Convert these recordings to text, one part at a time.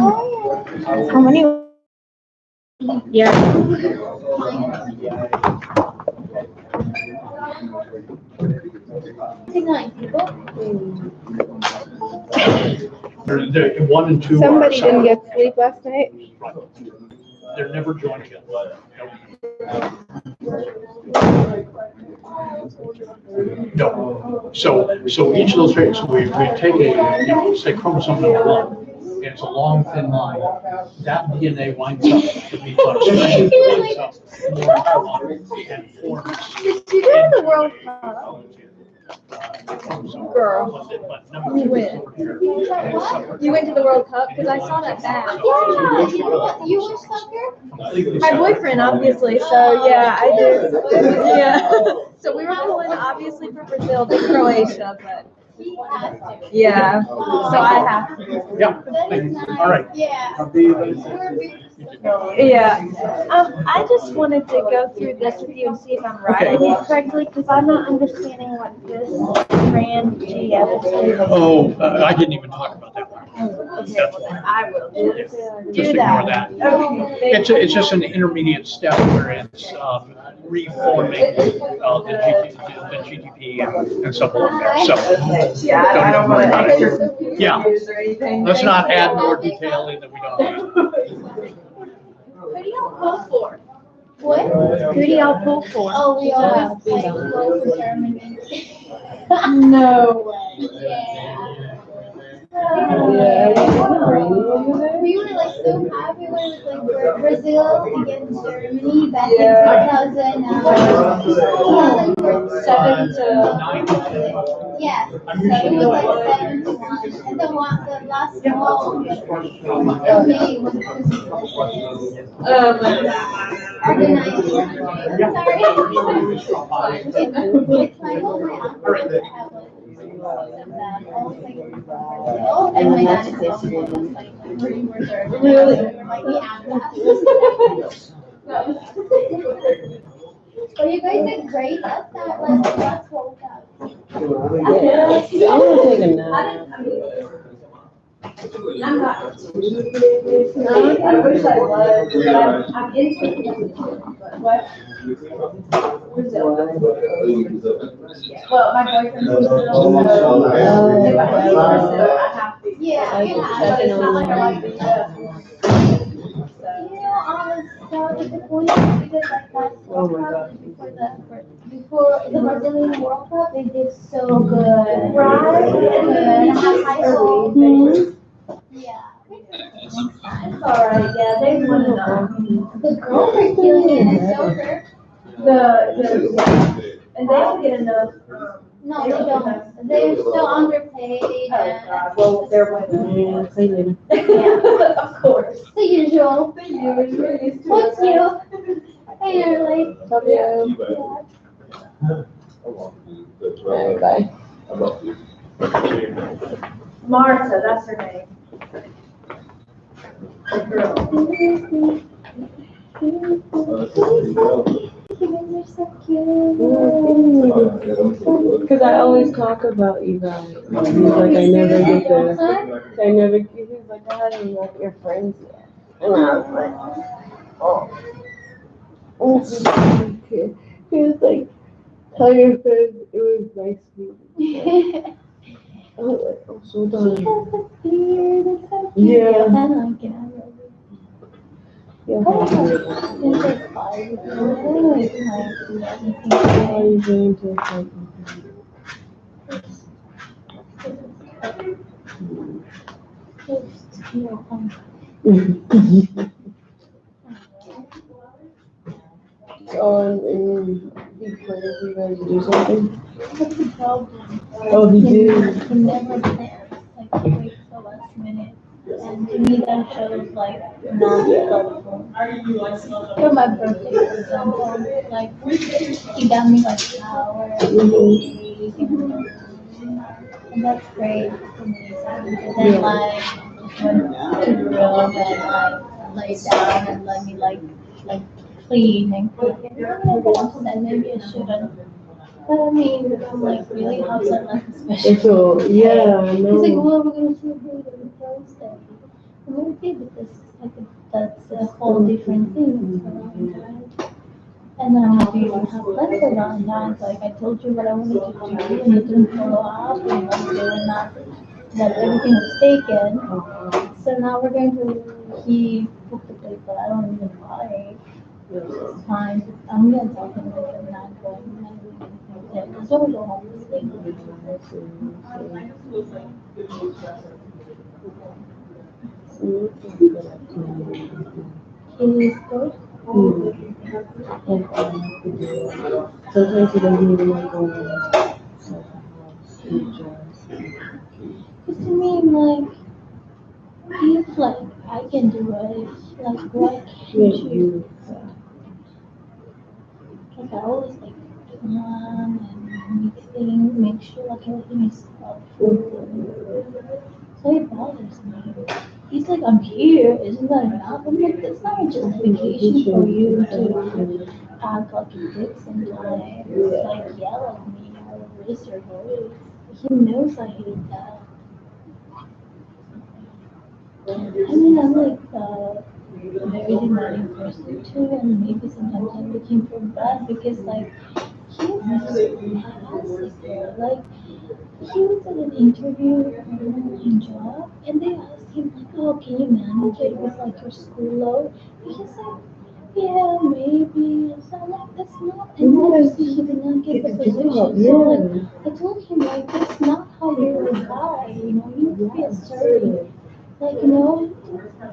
How many? Yeah. They're 1 and 2 Somebody are didn't get sleep last night. they're never joined yet. No. So each of those traits, we take say chromosome number 1, and it's a long, thin line. That DNA winds up to be winds up and forms. Did you go to the World Cup? Girl. You went. You went to the World Cup because I saw that back. Yeah, you watch soccer? My boyfriend, obviously. So yeah, I did. Yeah. So we were pulling obviously for Brazil to Croatia, but He has to. yeah. So I have to. Yeah. That is nice. All right. Yeah. Yeah. I just wanted to go through this with you and see if I'm writing it correctly because I'm not understanding what this brand GF is. Oh, I didn't even talk about that one. Okay, well then I will Just do ignore that. that. Okay. It's just an intermediate step where it's reforming the GTP and so on there. So Yeah, I don't worry want about to it. Yeah. confuse or anything. Let's not add more detail in that we don't need. Who do y'all pull for? What? Who do y'all pull for? Oh, we always play pull for Germany. No way. We were like so happy when it was like Brazil against Germany back in 7 to. yeah. So it was like 7-1, and the last goal Germany was organized. Sorry. It's my whole my uncle have and my dad is also like rooting for Germany. Really? We were like, yeah. But you guys did great. That's not like last World Cup. I'm gonna take a nap. I'm not. I wish I was, but I'm into it. What? Brazil. Well, my boyfriend's Brazil, so if I hate Brazil, I have to. Yeah, But it's not like I like the US. So disappointed because like last World Cup before the Brazilian World Cup, they did so good. Right. Good. High school. Yeah. It's alright, yeah, they won enough. The girls are killing it in soccer. And they don't get enough. No, they don't. They're still underpaid. Oh, God, well, they're winning. See you later. Of course. The usual. The usual. What's new? Hey, Early. Love you. Bye. Martha, that's her name. The girl. Because I always talk about you guys. He's like, I never get the. I never. He's like, I haven't met your friends yet. And I was like, oh. He was like, tell your friends it was nice meeting you. I was like, I'm so done. Yeah. Yeah. How are you going to fight? And he planned for you guys to do something? Oh, he did? He never plans, like, wait till last minute. And to me, that shows, like, not thoughtful. For my birthday, for example, like, he got me, like, flowers, cake, and that's great for me. And then, like, went to the room and, like, laid down and let me, like, clean and cook. And maybe I shouldn't. But I mean, I'm like, really, how's that like a special? Yeah, I He's like, know. well, we're gonna celebrate on Thursday. okay, but that's a whole different thing. So, and then I'm like, do you even have plans around that? Like, I told you what I wanted to do, and you didn't follow up, and like, they were not, that everything was taken. So now we're going to, he booked the place, but I don't even know why. It's fine. I'm gonna tell him that I'm not going, I'm not doing anything with him. Because don't go home this thing. He is good. Sometimes he doesn't even like going out of the house. He just. Because to me, I'm like, if like I can do it, like why can't you? Like I always like plan and make sure like everything is thoughtful. So it bothers me. He's like, I'm here, isn't that enough? I'm like, that's not a justification for you to act like a dick sometimes. Like yell at me or raise your voice. He knows I hate that. I mean, I'm like a very demanding person too, and maybe sometimes I'm looking for bad because like he was like he was at an interview for an online job, and they asked him like, "Oh, can you manage it with like your school load?" And he's like, "Yeah, maybe." So I'm like, "That's not." And obviously he did not get the position. So like, I told him like, "That's not how you're a guy. You know, you need to be assertive." Like, you know,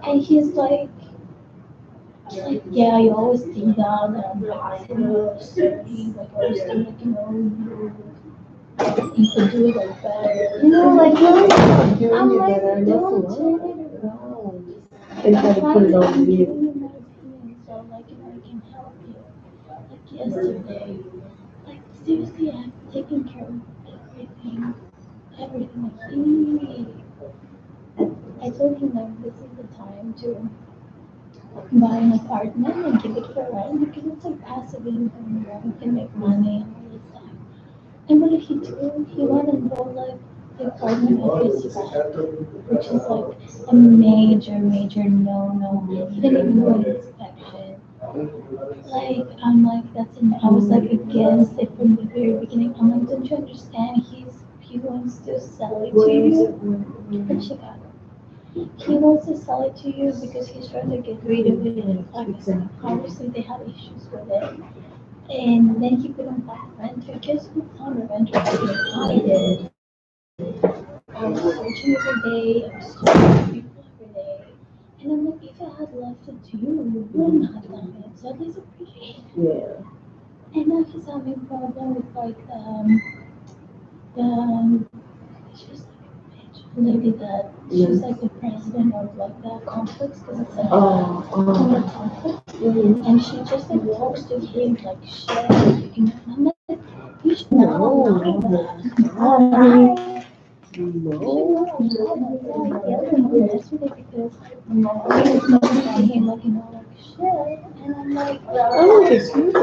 and he's like, yeah, you always think that I'm passive or assertive, like, I always think, like, you could do it like better. You know, like, I'm like, don't turn it around. And try to put it on I'm you. giving you my opinion, so, like, I can help you. Like, yesterday, like, seriously, I've taken care of everything. Everything. I told him, like, this is the time to buy an apartment and give it for rent because it's like passive income, where you can make money and all this stuff. And what did he do? He went and bought like the apartment of his friend, which is like a major no. He didn't even do an inspection. Like I'm like I was like against it from the very beginning. I'm like, don't you understand? He wants to sell it to you in Chicago. He wants to sell it to you because he's trying to get rid of it. Like, obviously, they had issues with it. And then he couldn't find a renter. Guess who found a renter? I did. I was searching every day. I was talking to people every day. And I'm like, if I had left it to you, you wouldn't have done it. So at least appreciate it. Yeah. And now he's having a problem with like she's like a bitch lady that she's like the president of like the complex because it's like a complex. And she just like talks to him like shit, you know. And I'm like, you should not allow that. Alright. You should not allow that. So I yelled at him yesterday because he was talking to him like, you know, like shit. And I'm like, I'm like, excuse me, yeah,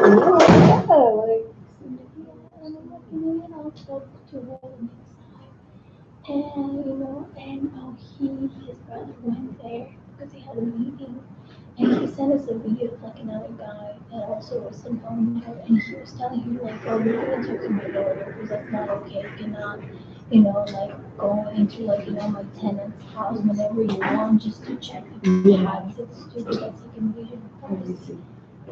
like, and I'm like, I'll talk to her next time. And his brother went there because he had a meeting, and he sent us a video of like another guy that also was an owner, and he was telling him like, "Oh, you're gonna talk to my daughter because that's not okay. You cannot, like go into like my tenant's house whenever you want just to check if he has it. Stupid. That's like invasion of privacy."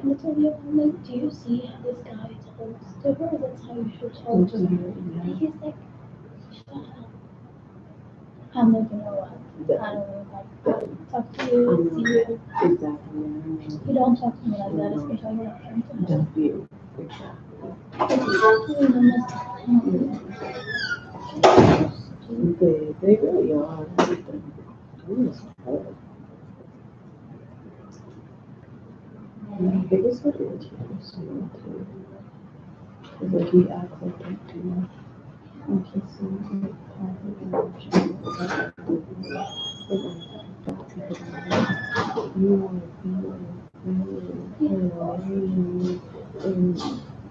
And I told him, I'm like, "Do you see how this guy talks to her? That's how you should talk to her." And he's like, "Shut up." I'm like, you know what? I don't know like talk to you, see you. exactly. You don't talk to me like that, especially when I come to home. Don't feel. Exactly. You know, They really are. It is what it is. It's like he acts like that too. Like he's so like positive you want to be and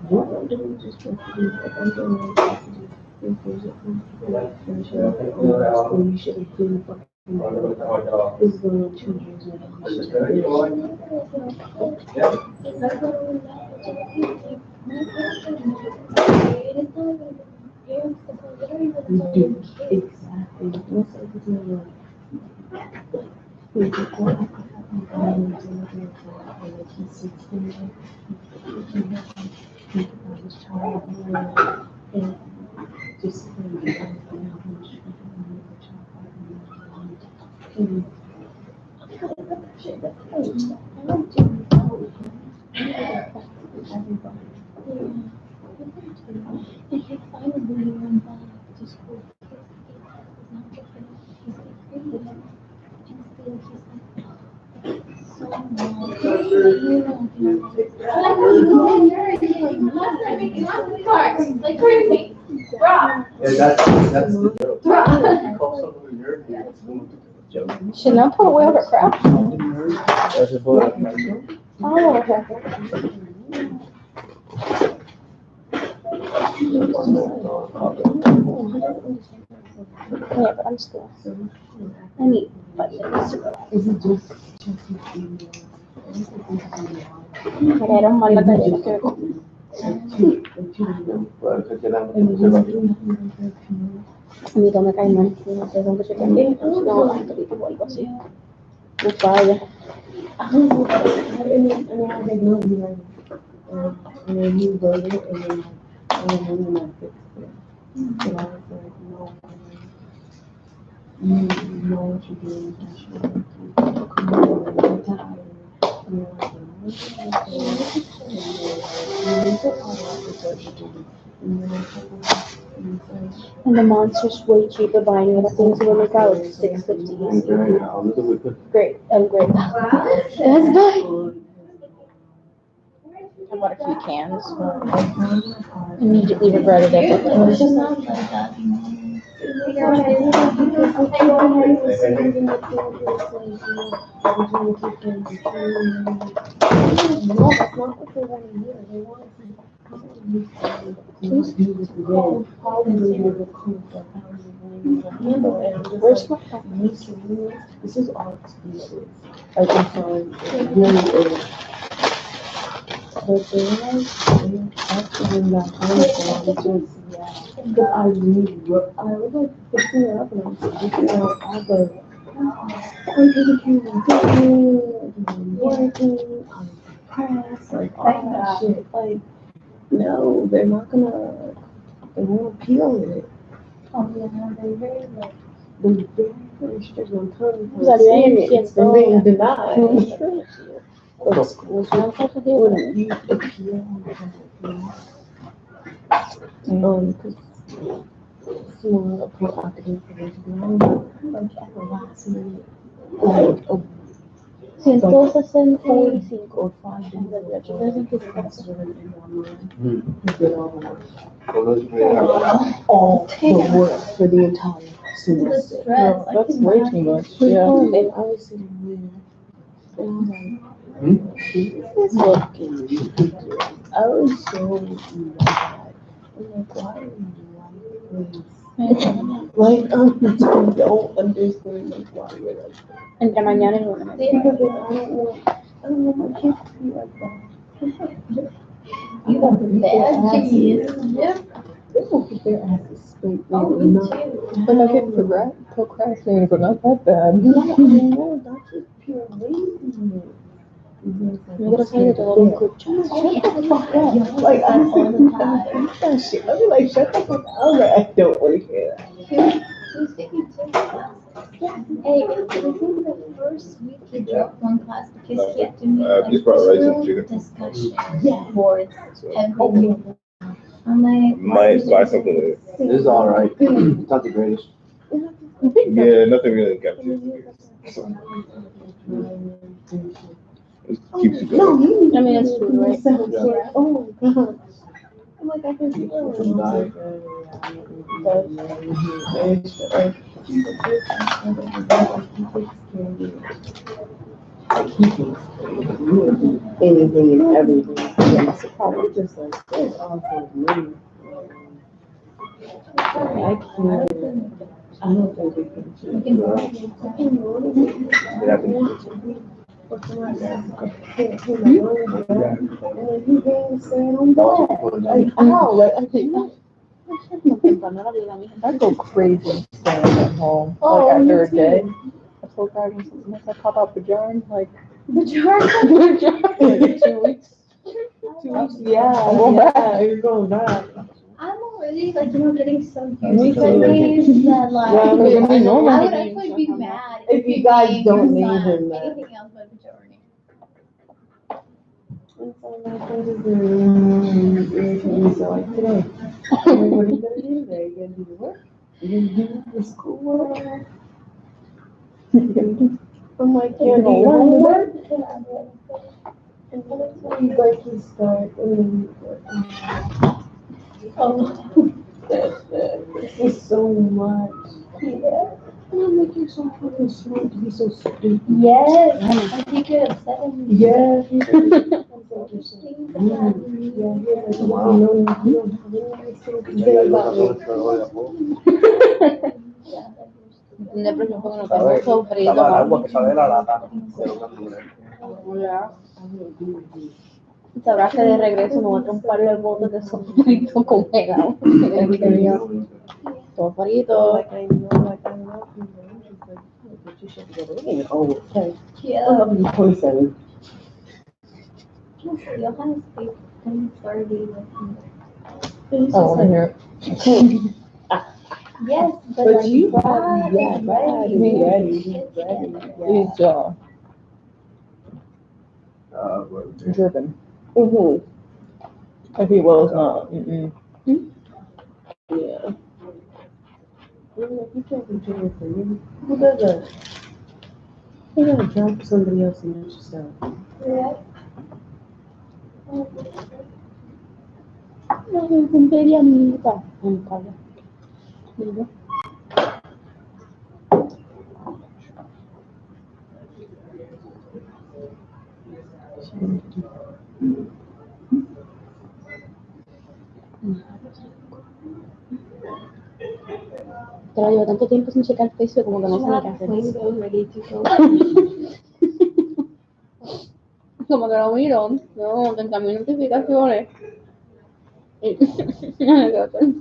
what I'm doing is just what to do. Like I'm doing what to do. If there's a finish up, you should have cleaned the fucking This is only 2 years exactly. What's everything like? He's 16. His child and just Like crazy. That's the joke. Chanel put away all her crap. That's a book. Oh, okay. Yeah, but I'm still. I need 5 minutes to go. Is it just Pero mala tarea que a mí no me cae mal. No sé dónde se cambia. No, o algo así. No falla. I didn't know you were and then you wrote it and then I fixed it. And I was like, no, you know what you're doing, you should come on and you're tired. And you're like, And the monster's way cheaper buying it. I think it's gonna make out $6.50. Great, great. That's nice. I bought a few cans. Immediately regretted it. It's just not like that. Where's my this is all excuses. Like, I'm sorry, it really is. But they're actually not harmful because, because I really work. I was like fixing it up and I was fixing out all the I'm taking care of cooking, working, I'm depressed, like all that shit. Like, no, they won't appeal it. Oh, yeah, they're very like. They're very strict on time. It's They're being denied. But schools wouldn't use appeal. Because small proactive information, like at the last minute, like a 165 or 5 days all the work for the entire semester. No, That's way too much. Yeah. And I was sitting there, and I was like, this is fucking ridiculous. I was so mad. I'm like, why are you like this? Like, I don't understand like why you're like that. Entre mañana y lunes. Because I don't want my kids to be like that. I want them to their asses. They will get their asses spanked. But I get procrastinating, but not that bad. No, that's just pure laziness. I'm gonna say that all the group chats. Shut the fuck up. Like, I don't that shit. I'll be like, shut the fuck up. I'm like, I don't want to hear that. Hey, I think the first week he dropped one class because he had to make like just brought rice and group chicken. discussion boards everything. I'm like, Might buy something later. This is alright. It's not the greatest. Yeah, nothing really captures. It keeps you No, going. you I mean, it's food, right? Oh, God. I'm like, I can feel it. Anything and everything. That's the problem. Just like, there's also me. I can't. I don't think we can. You can do It happens. Like, ow, like, I think. I go crazy staying at home, Oh, like after me a day. too. I told God, once I pop out Bajan, like, Bajan? like 2 weeks. 2 weeks. Yeah, I'm going yeah, back. you're going back. I'm already like, getting so Me used to too. these that like, Yeah, We're gonna be normal. I would actually be mad If you guys named don't your name son him that. anything else but Bajorni. And so my friend is irritating me, so like today. I'm like, what are you gonna do today? You gonna do your work? You gonna do your schoolwork? I'm like, yeah, do you want to work? And then he's like, he start, Oh, this is so much. yeah. And I'm like, you're so fucking smart to be so stupid. Yes, I think you're upset at me. Yeah, he's like, you're so Think rude. about me. Yeah, he's like, you don't have any nice things to say about me. Siempre se pone los sofritos. Estaba el agua que sale de la lata, pero una hamburguesa. Sabrás que de regreso me voy a comprar los botes de sofrito con pegado. Sofrito. Like, I love you, man. She's like, oh, but you should go to the oh, okay. I Yeah. love you, 27. You'll have space and party with me. It's Oh, just here. Yes, but But like, you bad have, yeah, and bad, ready. he's ready, he's ready, yeah. He's Well, driven. Mm-hmm, If he was not. yeah. You're like, you can't be doing for you. Who does that? You gotta job for somebody else and not yourself. Yeah. Cumpliría mi hija. Carla. Digo. Pero llevo tanto tiempo sin checar Facebook como que no sé ni qué hacer. Ready to go. Como que lo miro, no, tengo mis notificaciones. Y no sé qué hacer.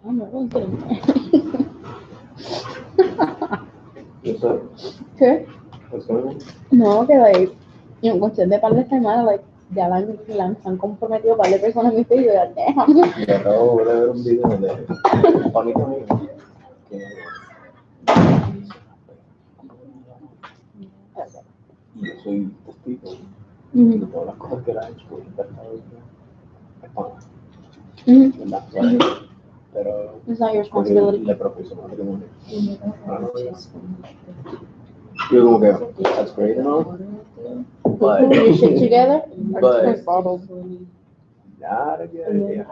No entiendo. What's up? ¿Qué? What's going on? No, que like, en cuestión de par de semanas, like, ya se han comprometido par de personas en mi feed y ya deja. Me acabo de ver un video de Juanito mío. Yo soy testigo de todas las cosas que él ha hecho. Es pana, ¿verdad? Pero It's not your responsibility. le propuso matrimonio. Yo como que, that's great and all, but Put your shit together. But- bottles. not a good idea.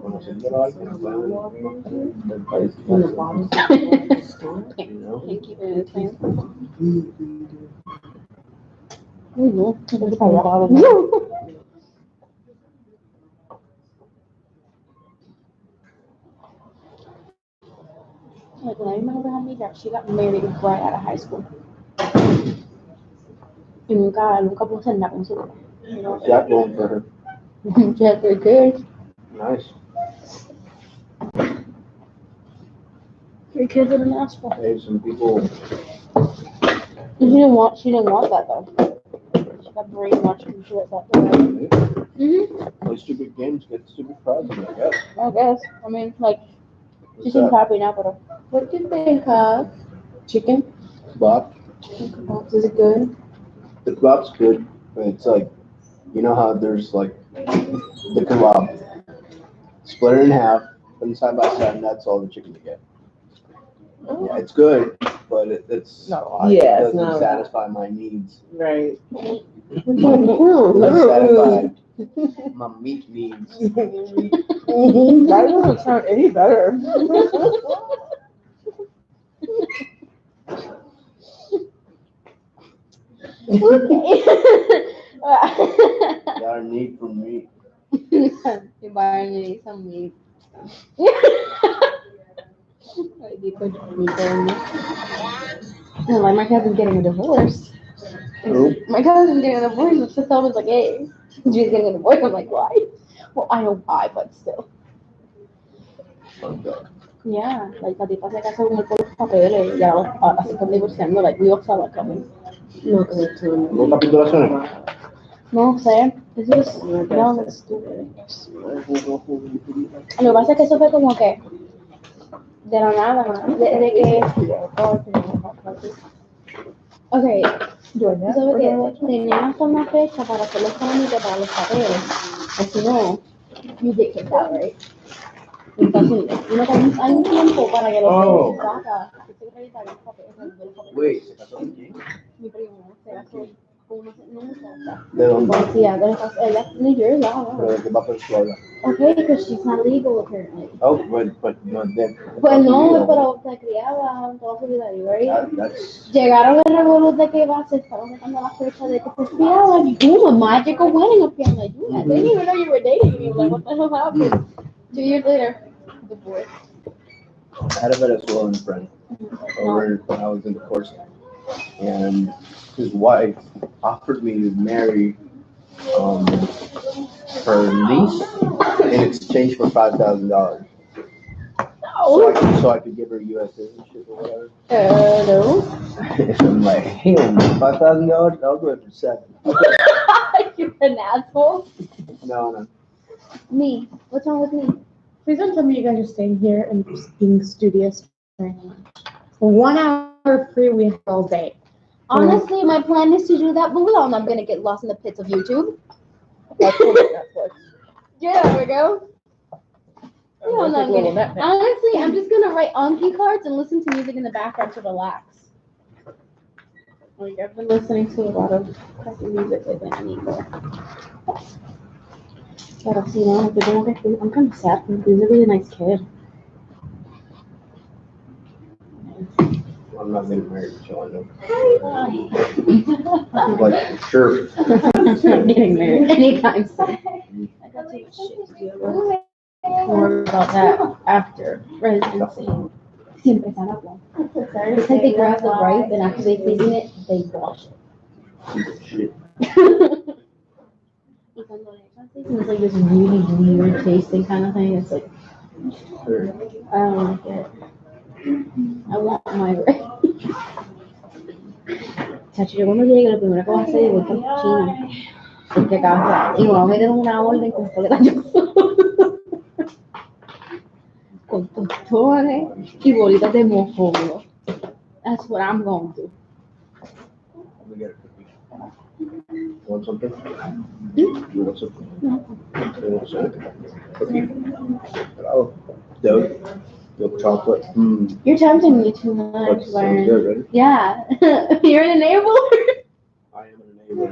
Conociéndolo a alguien, del país, In the bottom. you know? Can't keep it in his pants. Uy, no, no te pagas. Like when I remember her amiga, she got married right out of high school. Y nunca pudo hacer nada con su vida. You know? Jack going for her. She had 3 kids. Nice. 3 kids in an asshole. Hey, some people, She didn't want that though. She got brainwashed into it that way. play stupid games, get stupid prizes, I guess. I guess. I mean, like, she What's seems that? happy now, but What did they have? Chicken? Bob? Is it good? The kebab's good, but it's like, you know how there's like the kebab, split it in half, And side by side, and that's all the chicken you get. Yeah, it's good, but it's No, a lot. yeah, It it's doesn't not- satisfy my needs. Right. It doesn't satisfy my meat needs. That doesn't sound any better. Got a need for meat. You're buying you some meat. Like, you put meat in it. No, like my cousin's getting a divorce. Who? My cousin's getting a divorce, and so someone's like, hey, she's getting a divorce. I'm like, why? Well, I know why, but still. Yeah, like la tipa se casó con él por los papeles y ahora se están divorciando, like we all saw that coming. No, because it's too ¿Dos capitulaciones? No sé, eso es no, estúpido. Lo que pasa es que eso fue como que de la nada, ¿no? De que ok, tú sabes que tenían hasta una fecha para hacer los trámites para los papeles, o si no, you get kicked out, right? Entonces, hay un tiempo para que los Oh. saca, que se revisan los papeles, los papeles. Wait, ¿se casó con quién? Mi primo se casó con una muchacha. ¿De dónde? Policía, ella es New Jersey, I don't Pero know. de qué papel tú hablas. Okay, because she's not legal apparently. Oh, but no, de. Pues no, pero se criaba toda su vida ahí, right? That's. Llegaron a revolver de que se estaban sacando la fecha de que se criaban y boom, a magical wedding appeared. Like, dude, I didn't even know you were dating me. Like, what the hell happened? 2 years later, divorce. I had a Venezuelan friend over when I was in the course, and his wife offered me to marry her niece in exchange for $5,000. So I could give her U.S. citizenship or whatever. No. I'm like, hell, $5,000? I'll do it for $7,000. You're an asshole. No. Me. What's wrong with me? Please don't tell me you guys are staying here and just being studious right now. 1 hour free we have all day. Honestly, my plan is to do that, but we all know I'm gonna get lost in the pits of YouTube. That's cool with Netflix. Yeah, there we go. We all know I'm Netflix, gonna. Honestly, I'm just gonna write Anki cards and listen to music in the background to relax. Like I've been listening to a lot of crappy music lately. I need more. Pero si no, I'm kind of sad because he's a really nice kid. I'm not getting married until I know. Like, sure. I'm not getting married anytime soon. I got too much shit to do. We'll worry about that after residency. Siempre están hablando. It's like they grab the rice and after they season it, they wash it. Shit. Y cuando le echan season, it's like this really weird tasting kind of thing. It's like, I don't like it. I want my rice. Chacho, yo cuando llegue, lo primero que voy a hacer es voy con China. Porque casa. Y vamos a meter una orden con todo el con tostones y bolitas de mofongo. That's what I'm going to do. Let me get a cookie. Want something? You want something? No. You want something? Cookie? Oh, milk chocolate. You're tempting me too much, That sounds Lauren. good, right? Yeah. You're an enabler. I am an enabler.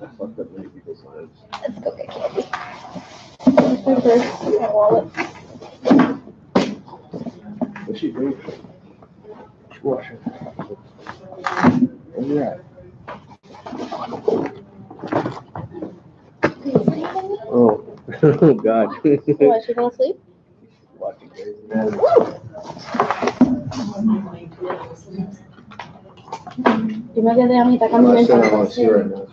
I fucked up many people's lives. Let's go get candy. Where's my purse? My wallet. What's she doing? She's washing. Where's that? Oh, oh God. What, she fell asleep? Watching Crazy Man. Yo me quedé a mitad I camino. said I want to see her right now.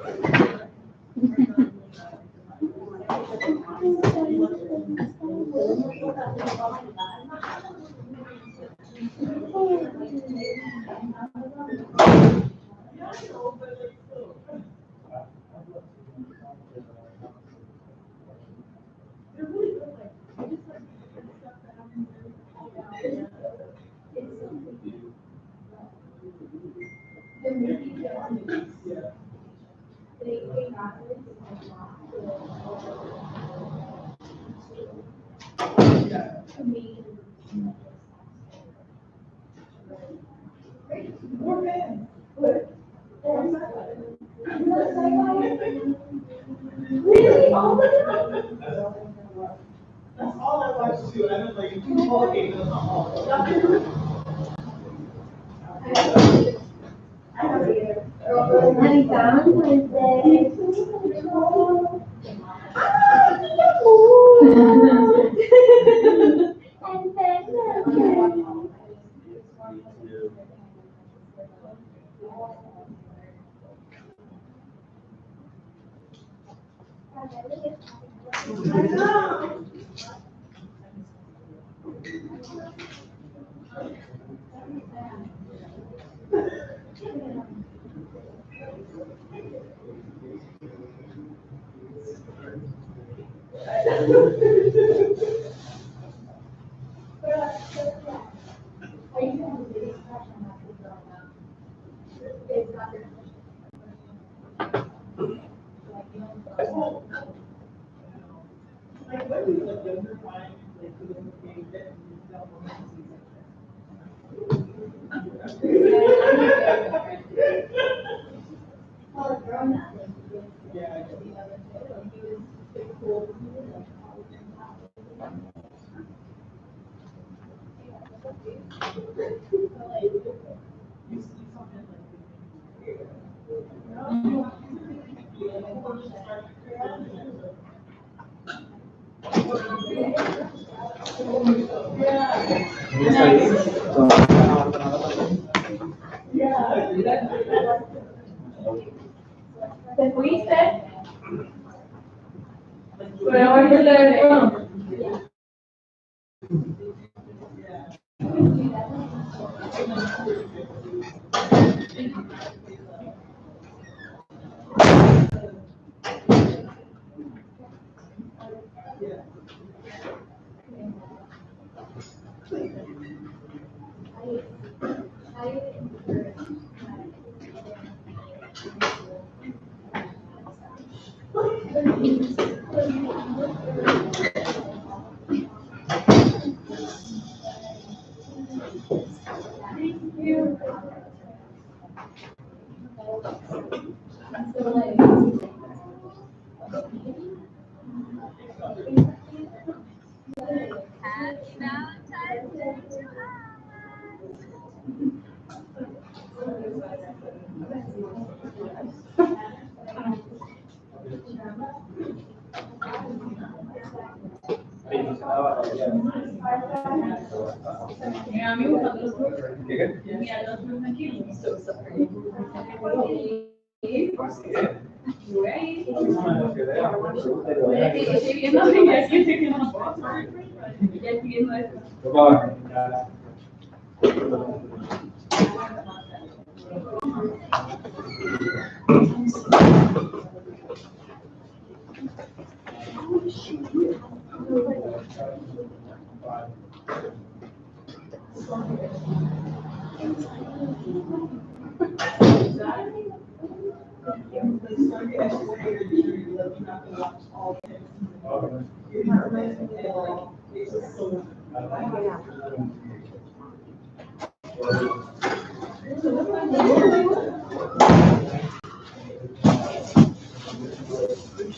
¿Te fuiste? Pero hoy te teléfono.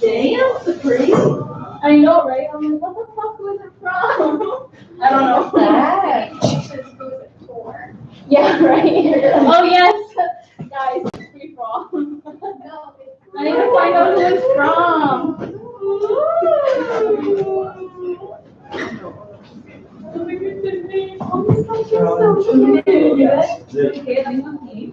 Damn, Supreme. I know, right? I'm like, what the fuck was it from? I don't know. That. Yeah, right. Oh, yes. Guys, it's free fall. I need to find out who it's from. Oh my goodness. Oh my gosh, you're so cute. Okay, I'm on you.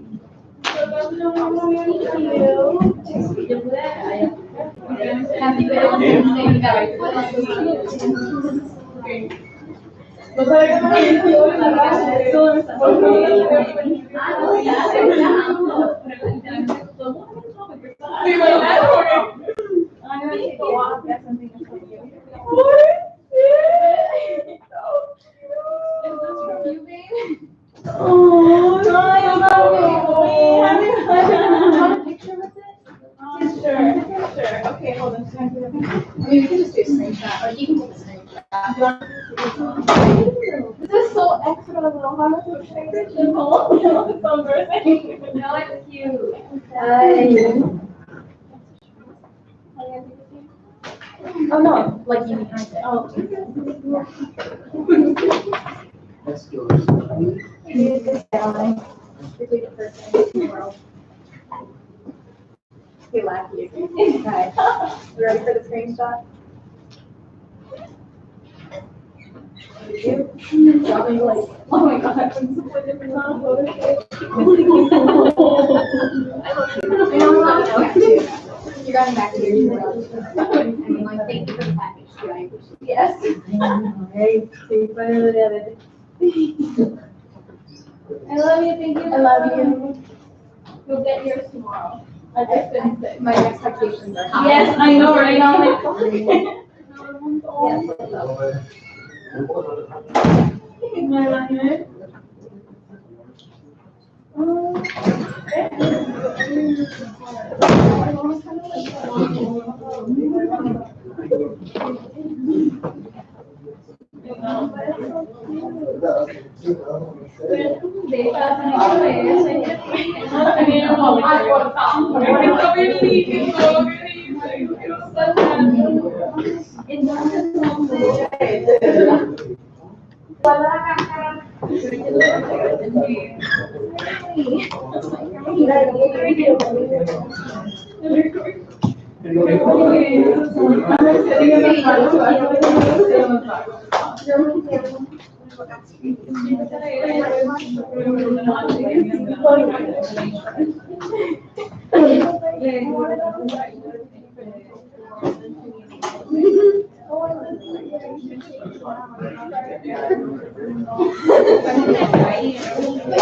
Happy birthday, guys. Oh, I love it. Sure. Okay, hold on. I mean, we can just do a screenshot, or you can take a screenshot. This is so extra little. How much would I get you home? So birthday. No, it's cute. Oh, no, like you behind it. Oh. He laughed at you. Okay. You ready for the screenshot? Probably like, oh my god, I'm so different now. You're going back to your I mean, like, thank you for the package, too. I appreciate it. Yes. Hey, I love you, thank you. I love you. You'll get yours tomorrow. I just didn't say. My expectations are high. Yes, I know, right now.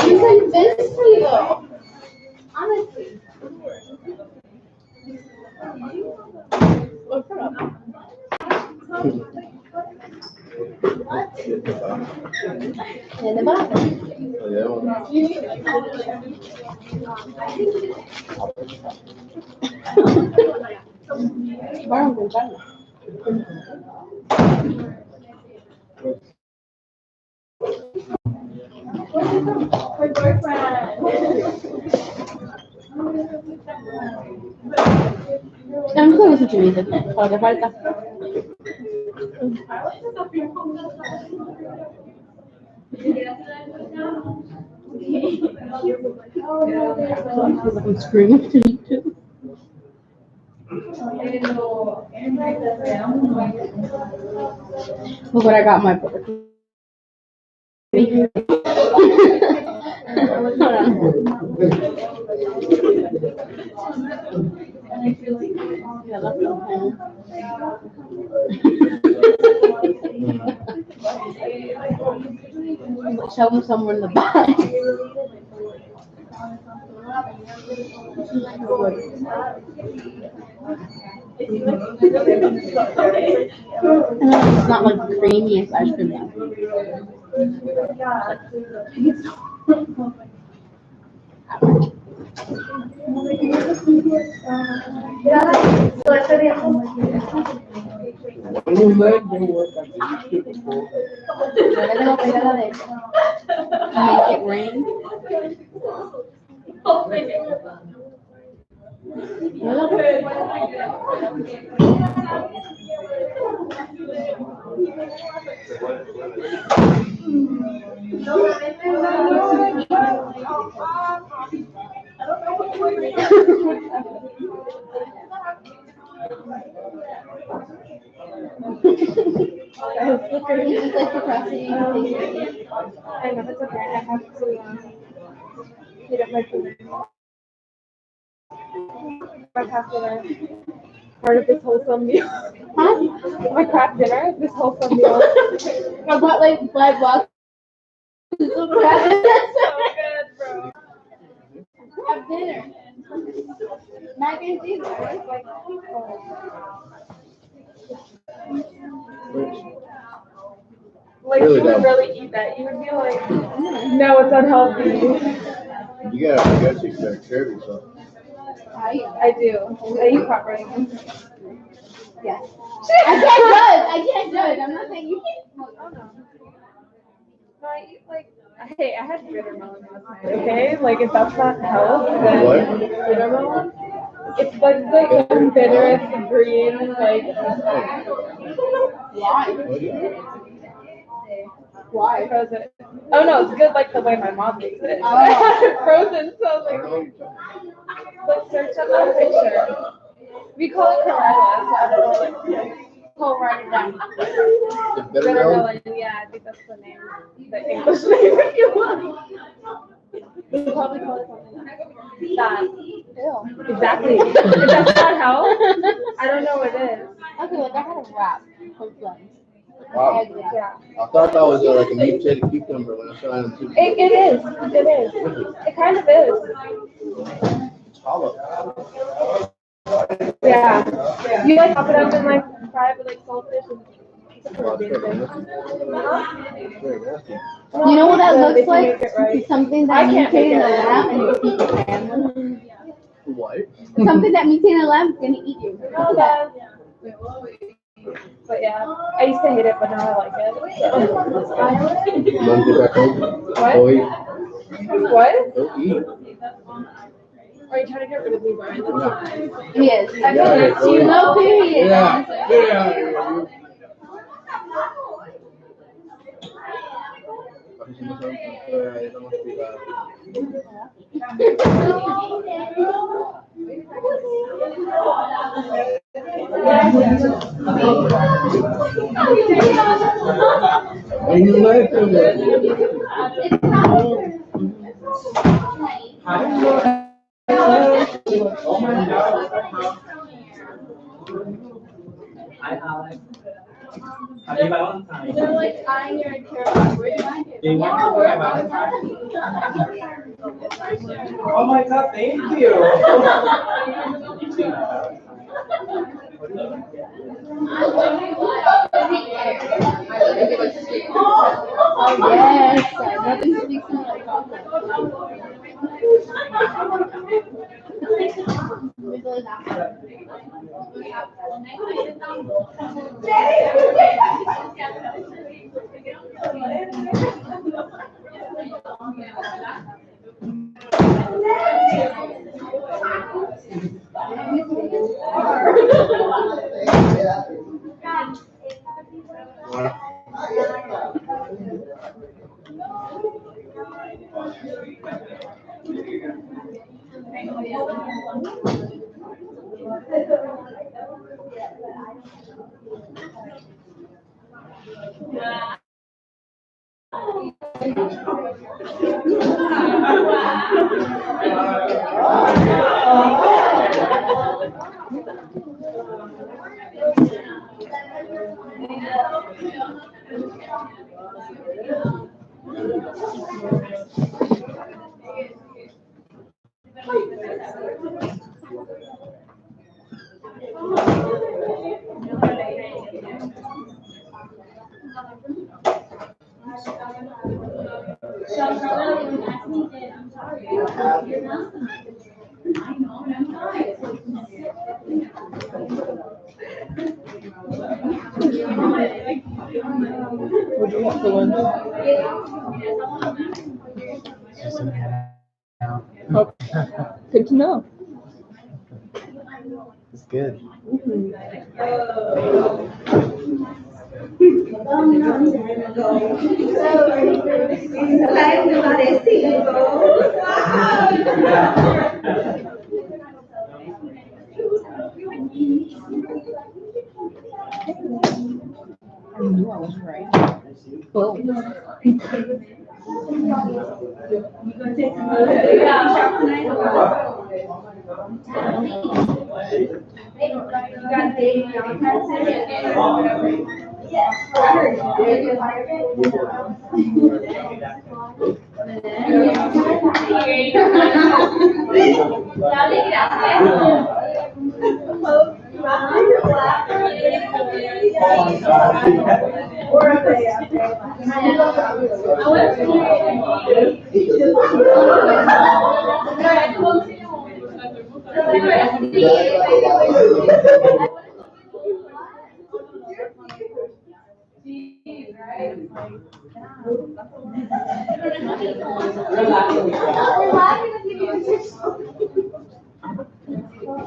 You convinced me though. Honestly. In the bathroom. Vamos con calma. Her boyfriend. I'm just gonna listen to music. Para que falta. I'm screaming to you too. Look what I got my birthday. Show them somewhere in the back. It's not like the creamiest ice cream now. Make it rain. It's like procrastinating. I know it's okay. I have to heat up my food. My craft dinner. Part of this wholesome meal. Huh? My craft dinner. This wholesome meal. I bought like 5 boxes of crap. So good, bro. Have dinner. Mac and cheese. Like Really you would dumb. really eat that. You would be like, no, it's unhealthy. You gotta, I guess you gotta care of yourself. I do. I eat crop right. Yes. I can't judge. I'm not saying you can't. Oh no. No, I eat like. Hey, I had bitter melon last night. Okay, like if that's not health, then What? bitter melon. It's like the Confederate green, like. Why? Frozen. Oh no, it's good like the way my mom makes it. Frozen, so I was like, let's search up that picture. We call it Corella, so I don't know, like, we'll write it down. Cinderella, yeah, I think that's the name, the English name if you want. We'll probably call it something like that. Ew. Exactly. If that's not how, I don't know what it is. Okay, like I had a wrap for lunch. Wow. Yeah. I thought that was like a mutated cucumber when I saw it on TV. It is. It is. It kind of is. It's hollow. Yeah. You like chop it up and like fry it with like saltfish and it's a Well, Caribbean thing. It's very nasty. You know what that If looks you like? make it right. It's something I that can't mutated make a it. lamb and you eat the family. What? Something that mutated a lamb is gonna eat you. Oh, that. But yeah, I used to hate it, but now I like it. You want to get back home? What? Go eat. What? Go eat. Are you trying to get rid of me, Brian? That's not nice. Yes. I feel like go eat. No period. Yeah. Yeah. Are you like Hi, Alex. Happy Valentine's. They're like tying your hair. Where do I get? Do you want to wear Valentine's? Oh my God, thank you. Oh yes. Nothing speaks to me like chocolate. What do you want for lunch? Oh, good to know. It's good. I knew I was right. Boom.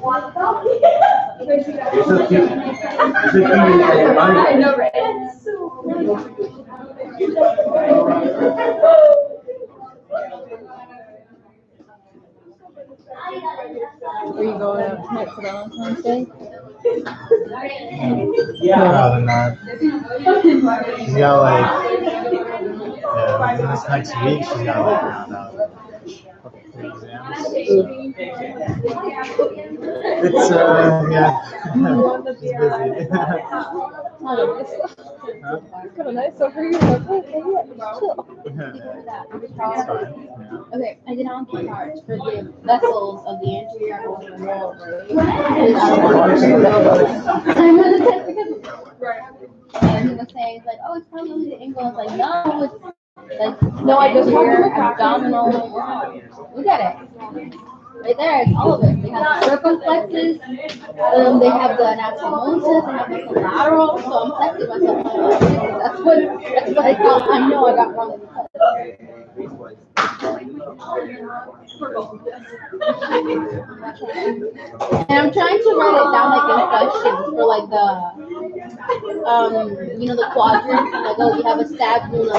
I know, right? It's so Are you going out tonight for Valentine's Day? Rather not. She's got like, yeah, this next week she's got like around three exams. It's yeah, she's busy. Huh? Kind of nice over here. Chill. It's fine. Yeah. Okay, I did on key cards for the vessels of the anterior and wall, and he was saying, like, oh, it's probably only the angle. I was like, no, it's like, no, I just talked to the abdominal. Look at it. Right there, it's all of it. They have the circumflexes, they have the anastomosis, they have the collateral, so I'm flexing myself. That's what I got. I know I got wrong. And I'm trying to write it down like in questions for like the the quadrants, and like, oh, you have a stab wound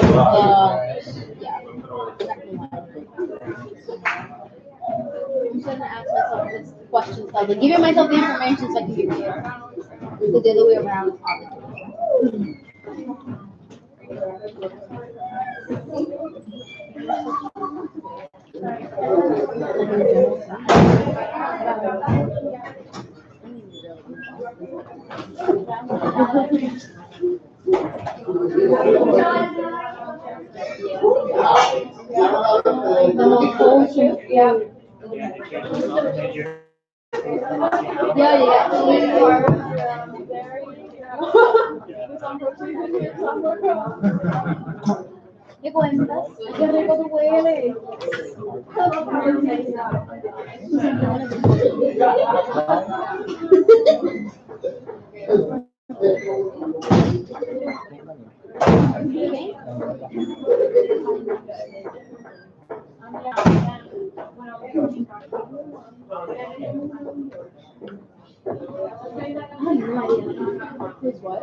I'm trying to ask myself this question, so like giving myself the information so I can be clear. The other way around, obviously. ¿Qué cuentas? ¿Qué rico tú hueles? Who's what?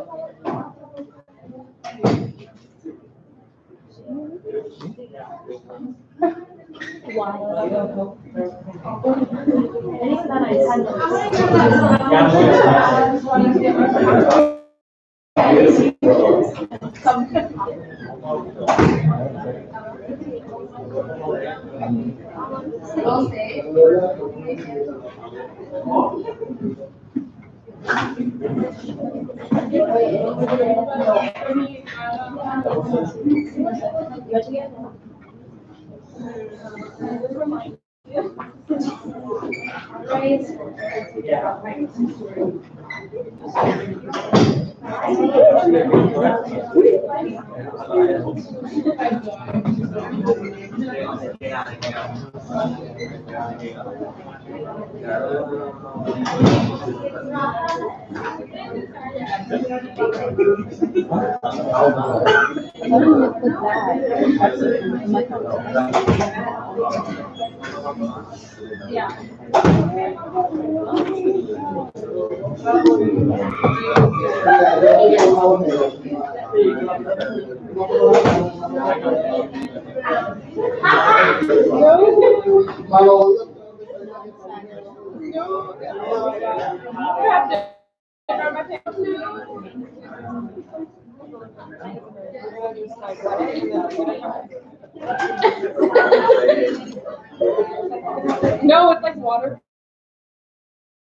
No, it's like water.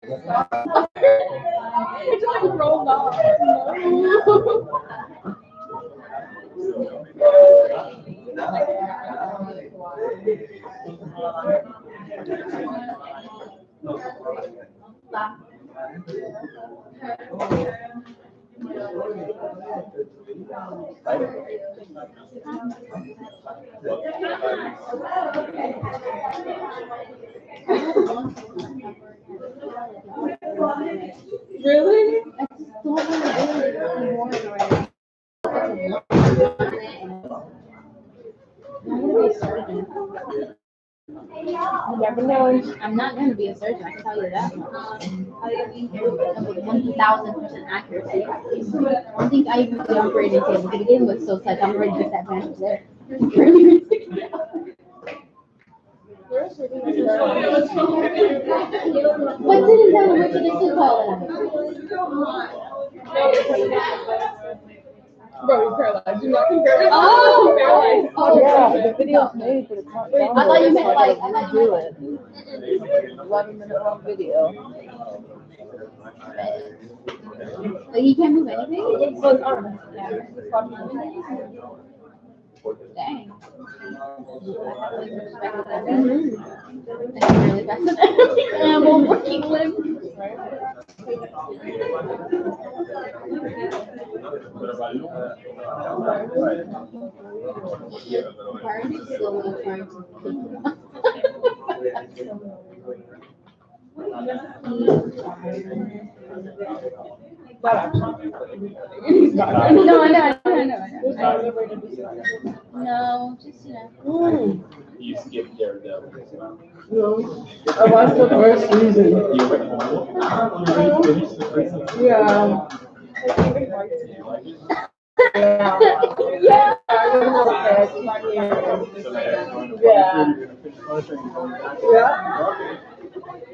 It just like rolled off. Really? You never know. I'm not going to be a surgeon, I can tell you that much. 1,000% accuracy. I don't think I even did operating table to begin with, so it's like I'm already disadvantaged there. What's sitting down and what did they call it? Bro, you're paralyzed. You're not paralyzed. Oh, paralyzed. oh, Yeah, the video's made, but it's not downloaded. I thought you meant so I like, gotta I thought you redo meant it. 11-minute long video. like he can't move anything? Well, it's arm. Dang. That's really fascinating. And we're working limb. Why are you slowly trying to No, I know. No, just, you know. You skipped Daredevil. No, I watched the first season. You finished the first season? Yeah. Yeah. I don't know Yeah.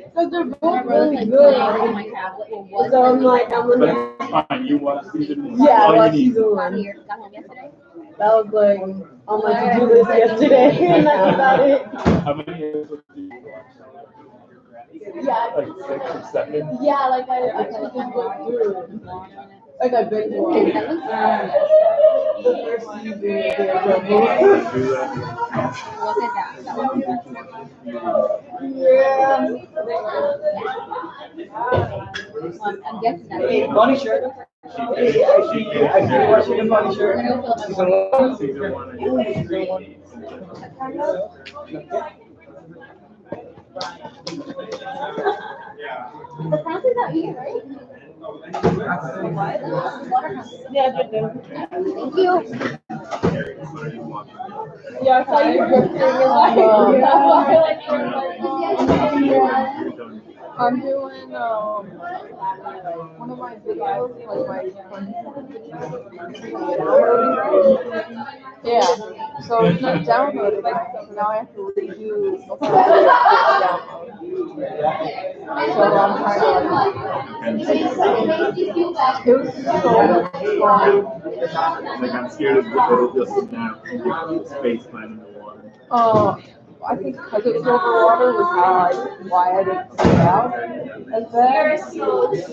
Because they're both really good. So I'm like, I'm But gonna. it's fine, you watched season one. Yeah, I All you watched need. season one. Got home yesterday. That was like, I'm like, to do this yesterday, and that's about it. How many episodes did you watch? Yeah. Like 6 or 7? Yeah, like I just went through it. Like I binge watched Okay, that looks the first season of Daredevil. What is that? That one? Yeah. I'm guessing that's Funny shirt. I keep watching the funny shirt. I'm gonna fill up my Season 1. The prawns is out here, right? Yeah, I did them. Thank you. Yeah, I saw you drifting in I'm doing one of my videos, yeah. So it's not downloaded, so now I have to redo the whole So I'm trying to it was so much fun. Like I'm scared it'll just snap and give space time in the water. I think because it was over water was why I didn't see out as bad.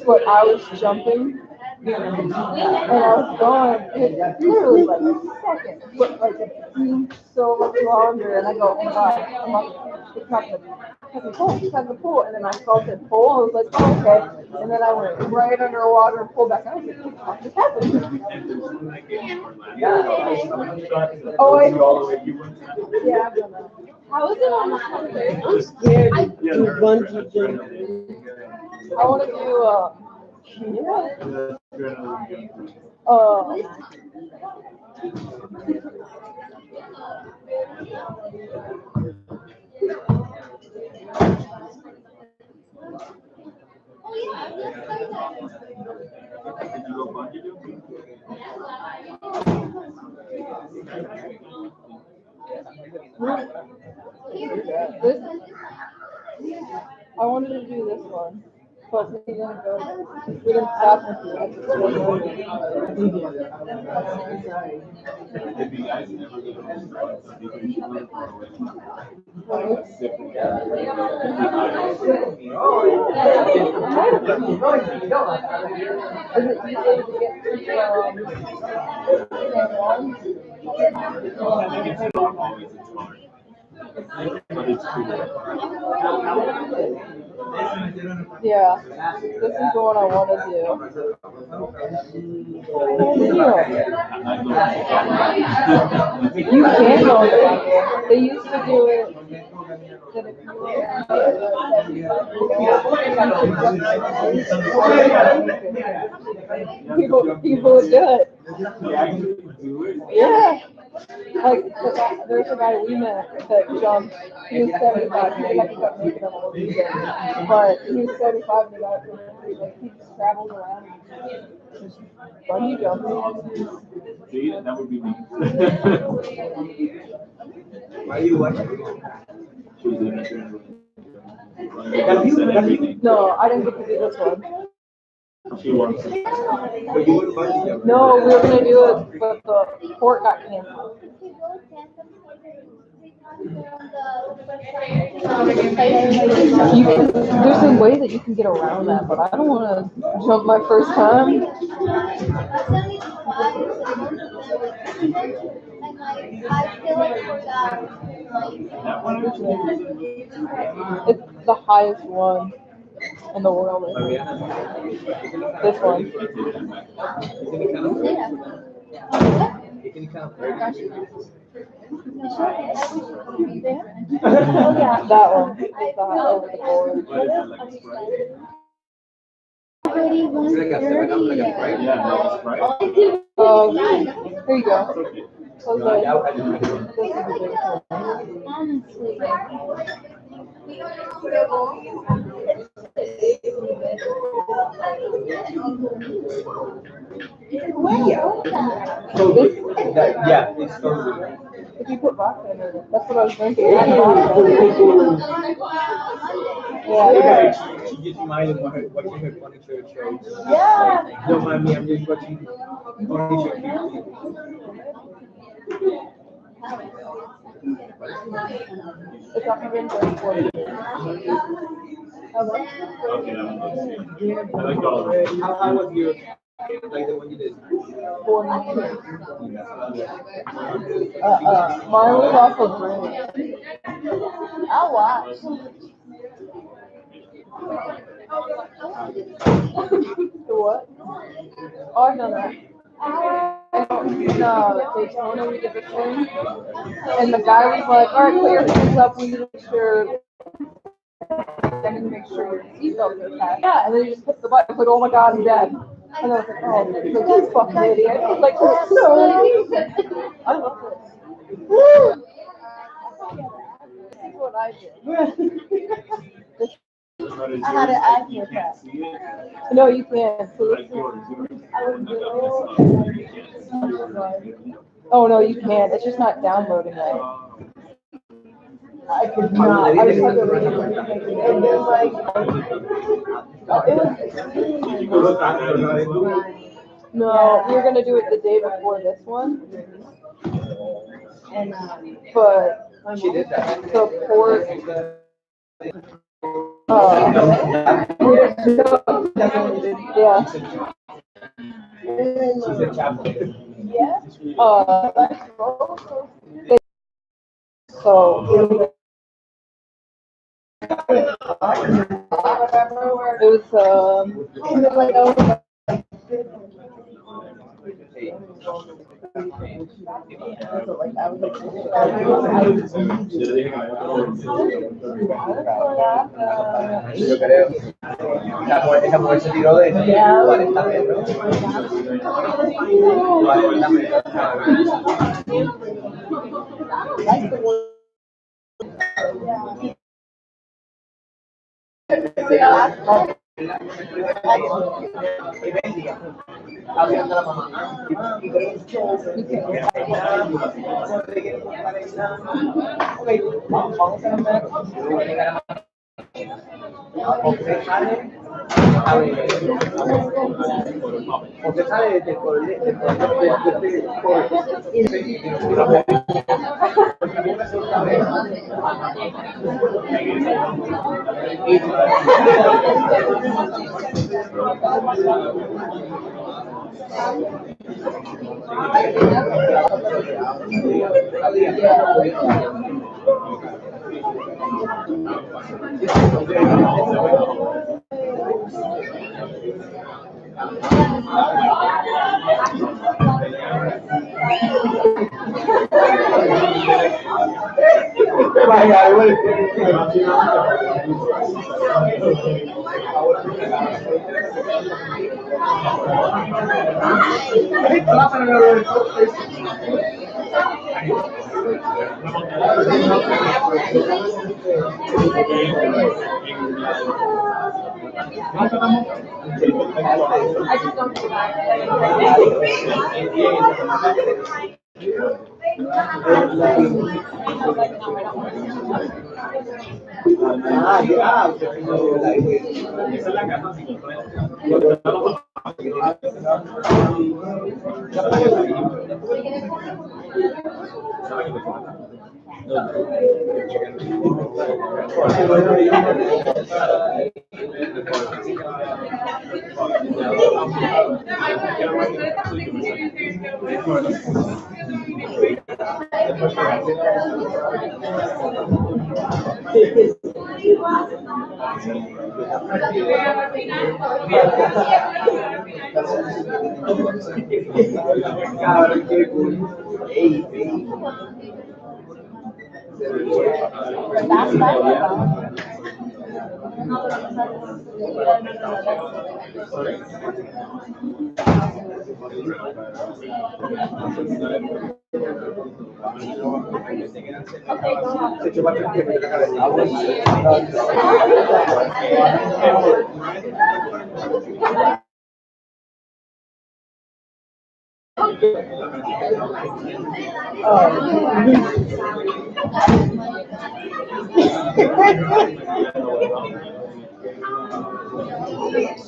But I was jumping and I was going, and it literally like a second, but like it seemed so much longer. And I go, oh my god, I'm like, it's not the pool, and then I felt it pull. I was like, oh, okay. And then I went right underwater and pulled back. I was like, what just happened? Oh, wait. Yeah, I've done that. How is it on that? I'm scared to bungee jump. I want to do this. I wanted to do this one, but we didn't go. We didn't stop with Yeah, this is the one I want to do. You can go there. They used to do it. People would do it. Yeah. Like, there's a guy we met that jumped, he was 75, he had to cut naked on all these days, but he was 75 and the guy, like, he just travels around and just bungee jumping. See, that would be me. Are you watching? She's in a No, I didn't get to do this one. She wants. But you would watch it. No, we were gonna do it, but the court got canceled. There's a way that you can get around that, but I don't want to jump my first time. It's the highest one in the world. I think. This one. That one. It's the high over the board. Already It's like a 1:30. right? Yeah, that's right. Here you go. No, Okay. I didn't. This is the biggest one. Honestly. So that, yeah, it's so good. If you put vodka in it, that's what I was thinking. Add vodka. Yeah. She just reminded me watching her funny show. Yeah. Don't mind me, I'm just watching funny show. It's 134. Okay, I like all of it. How was your, like the one you did? 40. Mine was off of Brand. I'll watch. The what? Oh, I've done that. No, Daytona, we did the swing. And the guy was like, all right, put your hands up, we need to make sure. I need to make sure your seatbelt is attached. Yeah, and then you just hit the button. I was like, oh my god, I'm dead. And I was like, oh, he's like, you fucking idiot. I was like, that's so I love it. This is what I did. But it's I had yours, to like, act you with can't that. see it. No, you can't. So Like this yours, is, yours. oh no, you can't. It's just not downloading right. I could not. I just had to read it. And then like, it was. Did you go look at it? No, we were gonna do it the day before this one. But She did that. the port. We didn't know. Yeah. She's a chaplain. So. It was like Yo creo. Esa mujer se tiró de 40 metros. 40 metros. Hablando a la mamá. Y creo que vamos a hacer un porque sale del I just don't do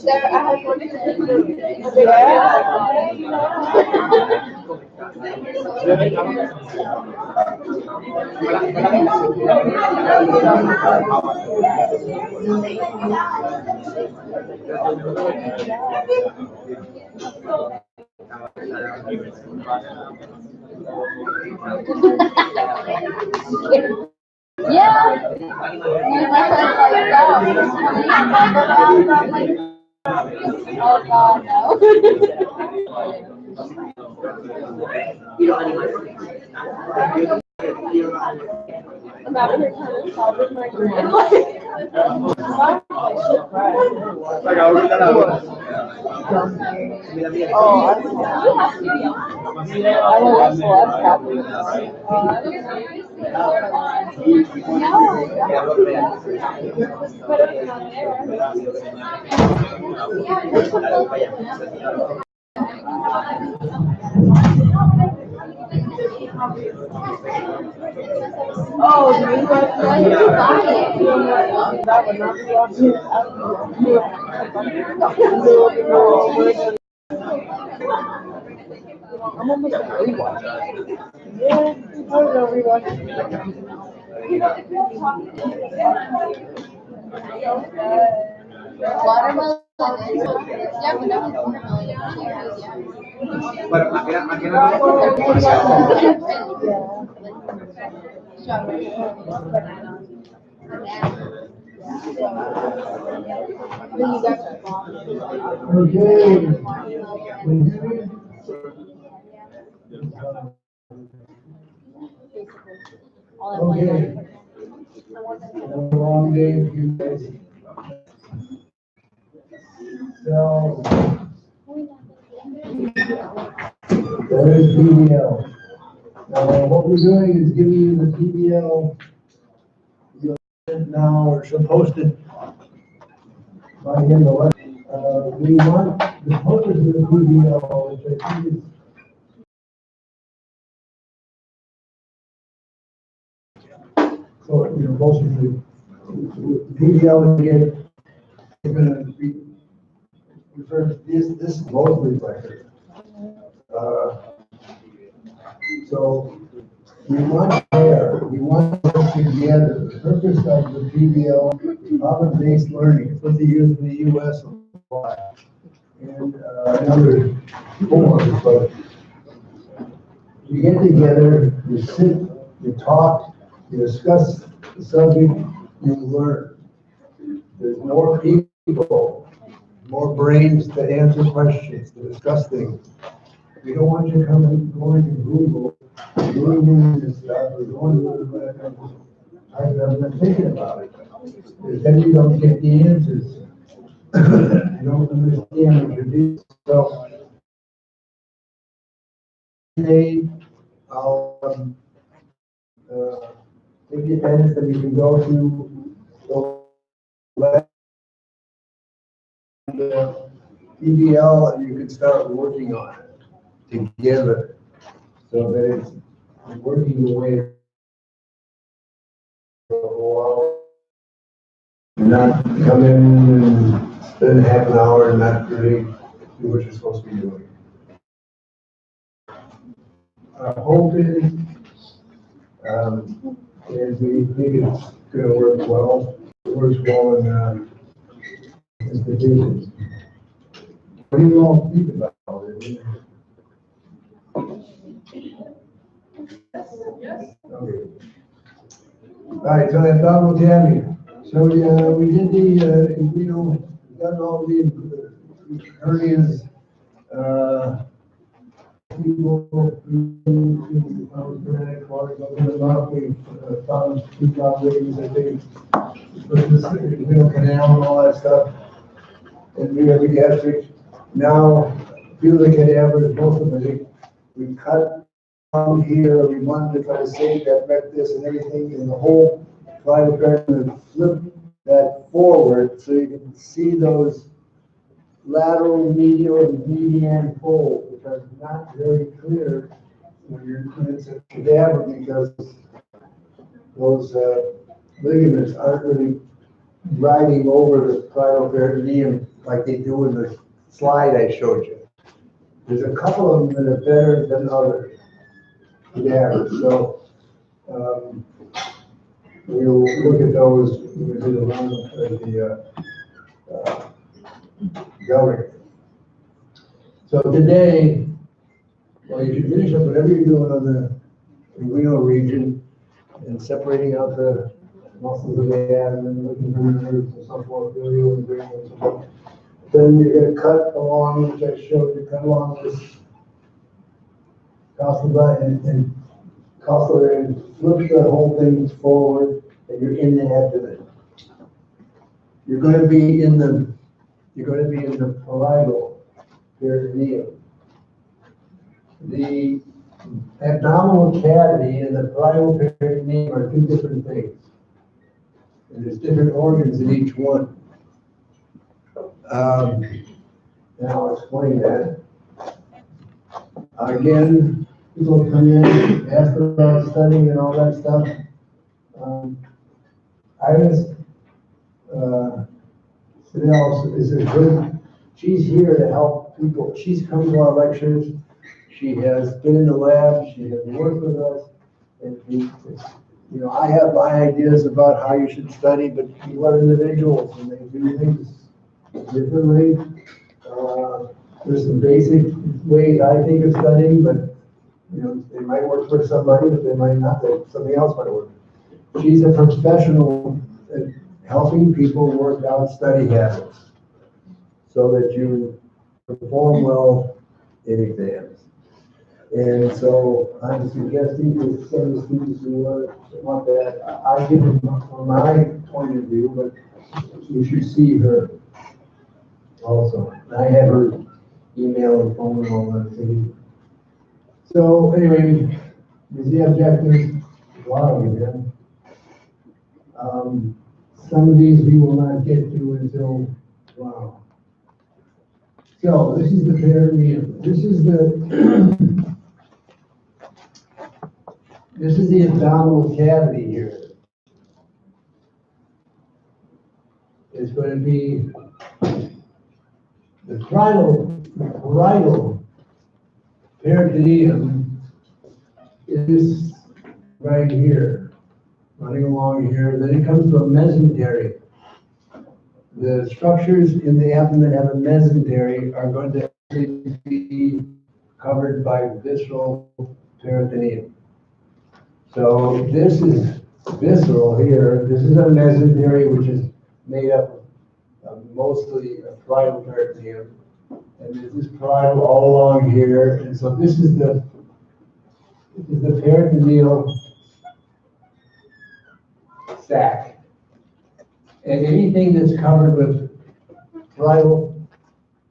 There, I had one. Yeah. Oh God, Oh, you that would not be obvious. I'm almost gonna rewatch it. Yeah, I'm probably gonna rewatch Watermelon. Yeah, but that was watermelon. Long day for you guys. So. There's PBL. What we're doing is giving you the PBL. You'll now or supposed to by him we want the purpose of the PBL, which I think is so, mostly PBL is going to be referred to this is mostly record. So we want we want to work together. The purpose of the PBL, problem-based learning, it's what they use in the US a lot. And another forms, but you get together, you sit, you talk, you discuss the subject, you learn. There's more people, more brains to answer questions, to discuss things. We don't want you going to Google, Googling this stuff, or going to I've been thinking about it. Because then you don't get the answers. You don't understand what you're doing. So today, I'll independence that you can go to the PBL and you can start working on it together. So that it's working the way not come in and spend half an hour and not really do what you're supposed to be doing. Our hope is we think it's gonna work well. It works well in institutions. What do you all think about it? Okay. All right, so I thought we'll have you. So we did the, done all the hernias, people who dramatic water going up. We found 2 properties, I think, with the renal canal and all that stuff. And we have the gastric. Now, a few of the cadavers, most of them, we cut down here. We wanted to try to save that rectus and everything, and the whole private perineum, flip that forward so you can see those lateral, medial, and median folds, which are not very clear when it's a cadaver because those ligaments aren't really riding over the parietal peritoneum like they do in the slide I showed you. There's a couple of them that are better than others cadavers. So we'll look at those when we do the run of the gallery. So today, well, you should finish up whatever you're doing on the renal region and separating out the muscles of the abdomen and looking for nerves and so forth, biliary and brain and so forth. Then you're going to cut along, which I showed you, cut along this costal and costal and flip the whole thing forward, and you're in the abdomen. You're going to be in the parietal peritoneum. The abdominal cavity and the parietal peritoneum are 2 different things. And there's different organs in each one. And I'll explain that. Again, people come in, ask about studying and all that stuff. Iris Fidel is a good, she's here to help people. She's come to our lectures. She has been in the lab. She has worked with us. And I have my ideas about how you should study, but you are individuals and they do things differently. There's some basic ways I think of studying, but they might work for somebody, but they might not. Something else might work. She's a professional at helping people work out study habits so that you perform well in exams. And so I'm suggesting to some of the students who want that, I give them from my point of view, but you should see her also. I have her email and phone and all that thing. So anyway, the objectives, a lot of them. Some of these we will not get to until tomorrow. So this is the peritoneum. This is the abdominal cavity here. It's going to be the parietal peritoneum is right here, running along here. Then it comes to a mesentery. The structures in the abdomen have a mesentery are going to be covered by visceral peritoneum. So this is visceral here. This is a mesentery, which is made up of mostly a parietal peritoneum. And this is parietal all along here. And so this is the peritoneal sac. And anything that's covered with parietal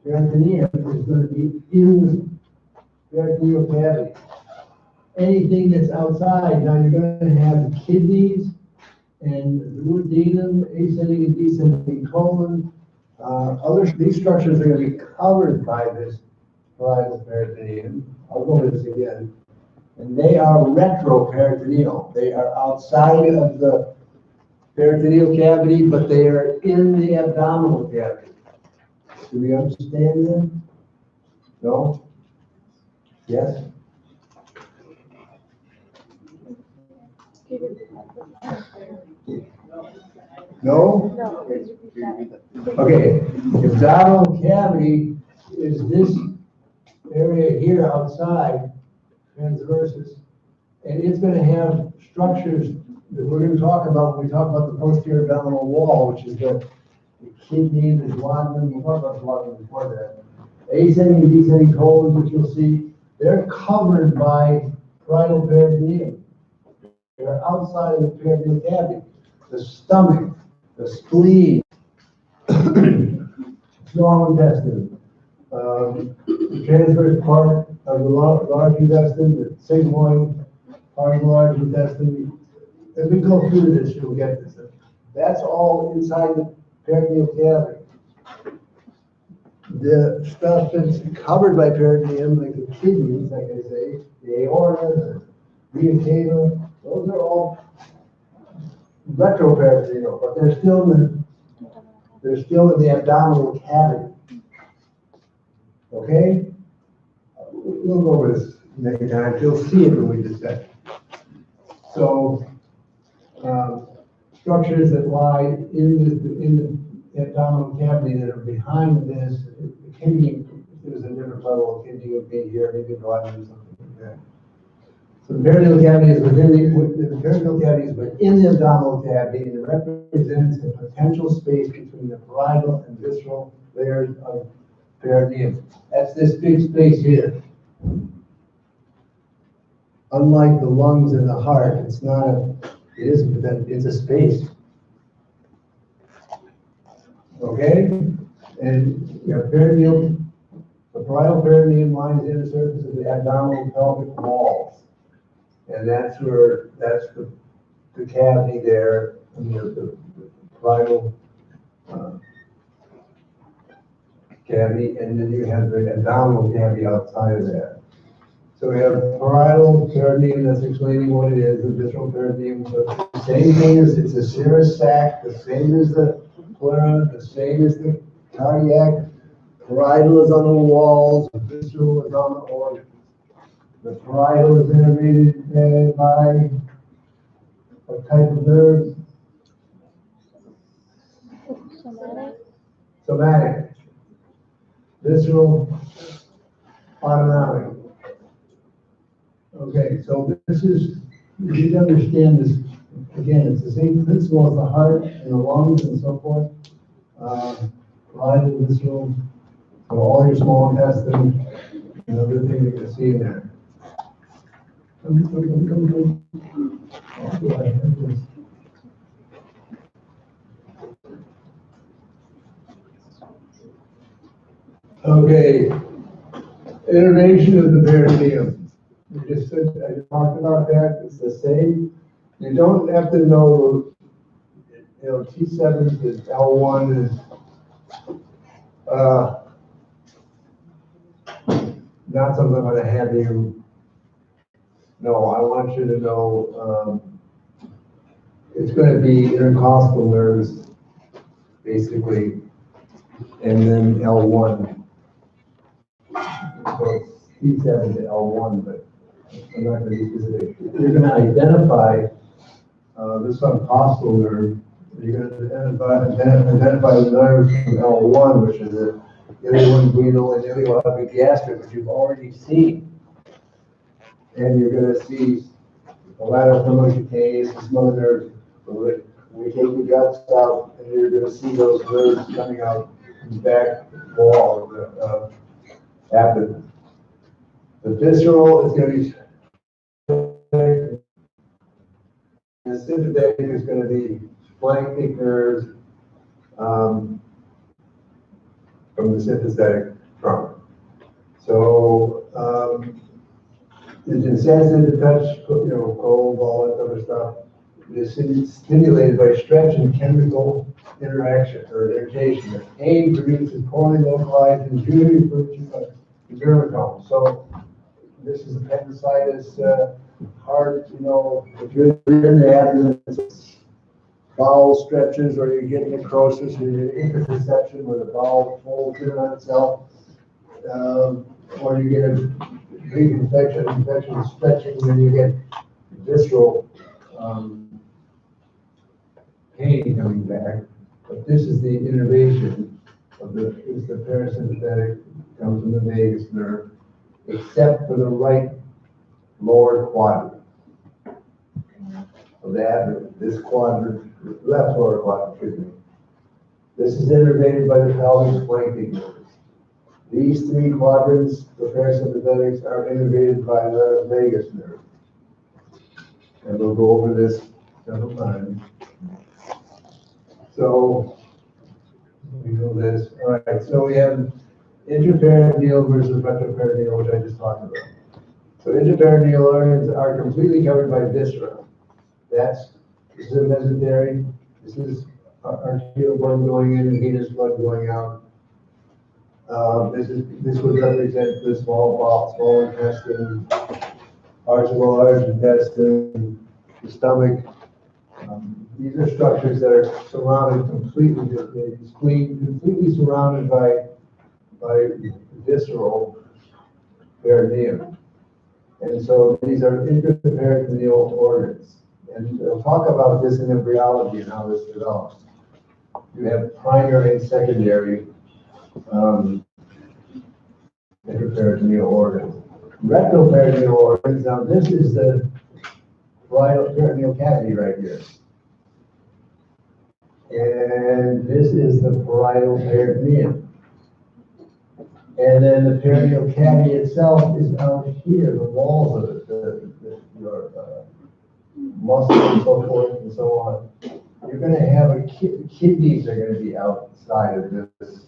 peritoneum is going to be in the peritoneal cavity. Anything that's outside, now you're going to have kidneys and duodenum, ascending and descending colon. These structures are going to be covered by this parietal peritoneum. I'll go over this again. And they are retroperitoneal. They are outside of the peritoneal cavity, but they are in the abdominal cavity. Do we understand them? No? Yes? No? Okay, the abdominal cavity is this area here outside, transversus, and it's going to have structures that we're going to talk about when we talk about the posterior abdominal wall, which is the kidney, the duodenum. We'll talk about the duodenum before that. Ascending and descending colons, which you'll see, they're covered by parietal peritoneum. They're outside of the peritoneal cavity. The stomach, the spleen, small intestine, the transverse part of the large intestine, the sigmoid part of the large intestine. As we go through this, you'll get this. That's all inside the peritoneal cavity. The stuff that's covered by peritoneum, like the kidneys, like I say, the aorta, the vena cava, those are all retroperitoneal, but they're still in the abdominal cavity. Okay? We'll go over this next time. You'll see it when we discuss it. So, structures that lie in the abdominal cavity that are behind this, the kidney, if there's a different level, the kidney would be here, maybe the lung or something like that. So the peritoneal cavity is within the abdominal cavity, and it represents the potential space between the parietal and visceral layers of peritoneum. That's this big space here. Unlike the lungs and the heart, it's a space. Okay? And you have peritoneum, the parietal peritoneum lies in the surface of the abdominal pelvic walls. And that's the cavity there, the parietal cavity, and then you have the abdominal cavity outside of that. So we have parietal peritoneum, that's explaining what it is, the visceral peritoneum. So the same thing as it's a serous sac, the same as the pleura, the same as the cardiac. Parietal is on the walls, the visceral is on the organs. The parietal is innervated by what type of nerves? Somatic. Visceral, autonomic. Okay, so this is, you need to understand this, again, it's the same principle as the heart and the lungs and so forth. Parietal, visceral, so all your small intestine, and other things you can see in there. Okay, innervation of the peritoneum. I talked about that. It's the same. You don't have to know, T7 is L1 is not something I'm going to have you know. I want you to know it's going to be intercostal nerves, basically, and then L1. So it's T7 to L1, but I'm not going to be specific. You're going to identify the subcostal nerve. You're going to identify the nerves from L1, which is the ilioinguinal and ilioepigastric, which you've already seen. And you're going to see the lateral femoral cutaneous and some other nerves. So when we take the guts out, and you're going to see those nerves coming out from the back wall of the abdomen. The visceral is going to be sympathetic. The sympathetic is going to be flanking nerves from the sympathetic trunk. So it's insensitive to touch, cold, all that other stuff. is stimulated by stretch and chemical interaction or irritation. The pain produces poorly localized injury referred to as dermatome. So this is appendicitis, heart, if you're in the abdomen, bowel stretches, or you're getting necrosis, or you're getting intussusception where the bowel folds in on itself, or you get a big infection stretching, then you get visceral pain coming back. But this is the innervation of the parasympathetic, comes from the vagus nerve, except for the right lower quadrant of the abdomen. This quadrant, left lower quadrant, excuse me. This is innervated by the pelvic flanking nerves. These three quadrants, the parasympathetics, are innervated by the vagus nerve. And we'll go over this several times. So, we know this. All right, so we have intraperitoneal versus retroperitoneal, which I just talked about. So intraperitoneal organs are completely covered by viscera. This is a mesentery. This is arterial blood going in and venous blood going out. This would represent the small intestine, large intestine, the stomach. These are structures that are surrounded completely, the spleen completely surrounded by visceral peritoneum. And so these are intraperitoneal organs. And we'll talk about this in embryology and how this develops. You have primary and secondary intraperitoneal organs. Retroperitoneal organs, now this is the parietal peritoneal cavity right here. And this is the parietal peritoneum. And then the peritoneal cavity itself is out here, the walls of it, your muscles and so forth and so on. You're going to have kidneys are going to be outside of this.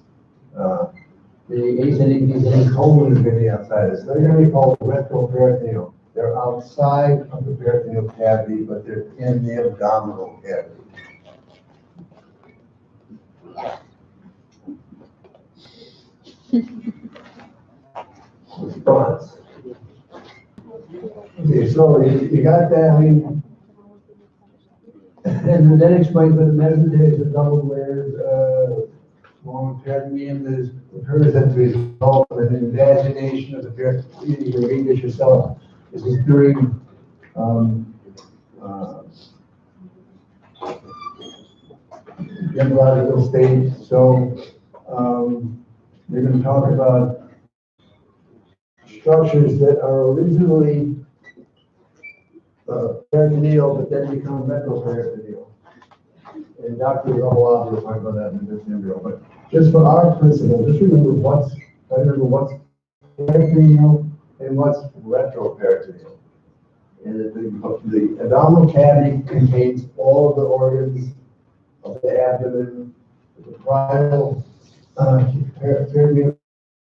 The ascending colon is going to be outside of this. They're going to be called retroperitoneal. They're outside of the peritoneal cavity, but they're in the abdominal cavity. Response. Okay, so you got that. I mean, and then explains what the mesentery is a double layered small peritoneum that occurs as a result of an invagination of the peritoneum. You can read this yourself. This is during embryological stage. So we're going to talk about structures that are originally peritoneal, but then become retroperitoneal. And Dr. Ramalov will talk about that in this embryo. But just for our principle, just remember what's peritoneal and what's retroperitoneal. And the abdominal cavity contains all of the organs of the abdomen. The parietal peritoneal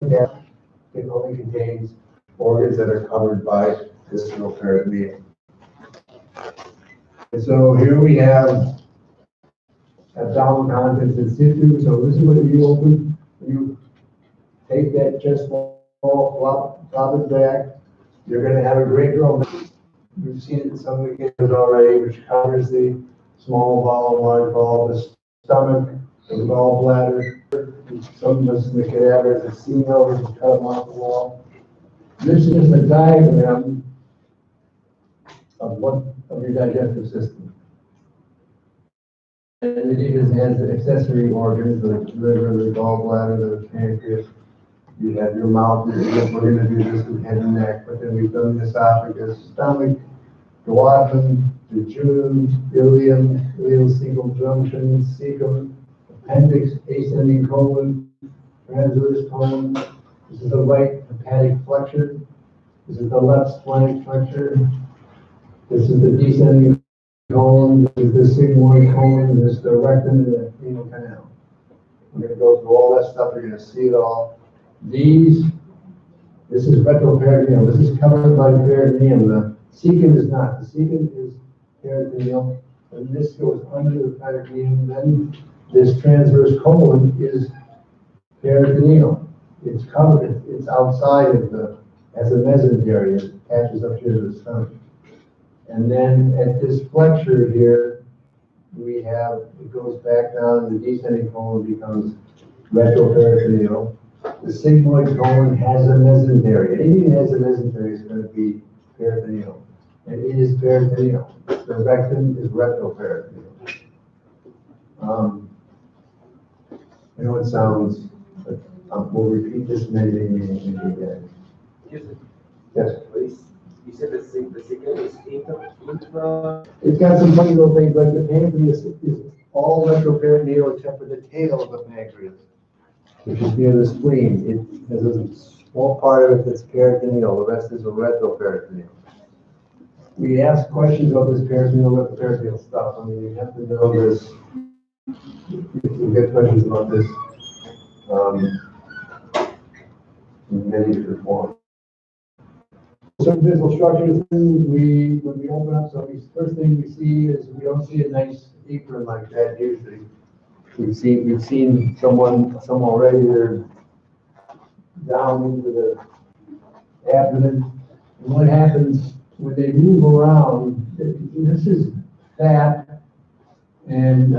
cavity only contains organs that are covered by visceral peritoneum. And so here we have abdominal contents in situ. So this is what you open. You take that chest wall, flop it back. You're going to have a great drum. We've seen it in some of the kids already, which covers the small bowel, large bowel, the stomach, the gallbladder. Some of us in the cadavers have seen those and cut them off the wall. This is a diagram of your digestive system. And it even has the accessory organs, the liver, the gallbladder, the pancreas. You have your mouth, we're going to do this with head and neck, but then we've done the esophagus, stomach, duodenum, jejunum, ileum, ileocecal junction, cecum, appendix, ascending colon, transverse colon. This is the right hepatic flexure. This is the left splenic flexure. This is the descending colon. This is the sigmoid colon. This is the rectum and the renal canal. We're going to go through all that stuff. You're going to see it all. This is retroperitoneal. This is covered by the peritoneum. The cecum is not. The cecum is peritoneal. and this goes under the perineum, then this transverse colon is peritoneal. It's covered, it's outside of the, as a mesentery, it attaches up here to the stomach. And then at this flexure here, we have, it goes back down, the descending colon becomes retroperitoneal. The sigmoid colon has a mesentery. Anything that has a mesentery is going to be peritoneal. And it is peritoneal. The rectum is retroperitoneal. I know it sounds, but we'll repeat this many again. Yes, please. You said the second is intra. It's got some funny little things, like the pancreas is all retroperitoneal except for the tail of the pancreas, which is near the spleen. It has a small part of it that's peritoneal, the rest is a retroperitoneal. We ask questions about this peritoneal, retroperitoneal stuff. I mean, you have to know this. We get questions about this in many different forms. Certain physical structures, when we open up, so the first thing we see is we don't see a nice apron like that usually. We've seen some already, they're down into the abdomen. And what happens when they move around, this is fat, and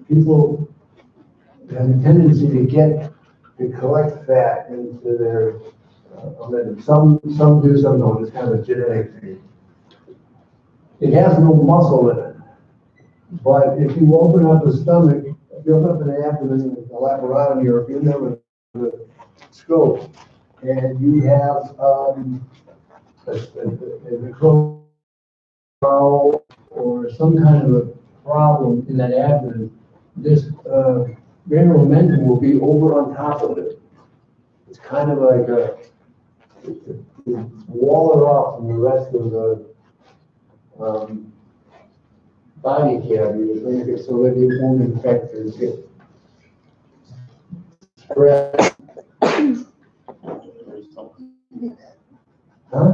people have a tendency to collect fat into their some do, some don't. It's kind of a genetic thing. It has no muscle in it. But if you open up the stomach, if you open up an abdomen, a laparotomy, or if you have a scope, and you have a necrosis or some kind of a problem in that abdomen, this renal momentum will be over on top of it. It's kind of like a wall it off from the rest of the body cavity, so that it won't infect or get spread. Huh?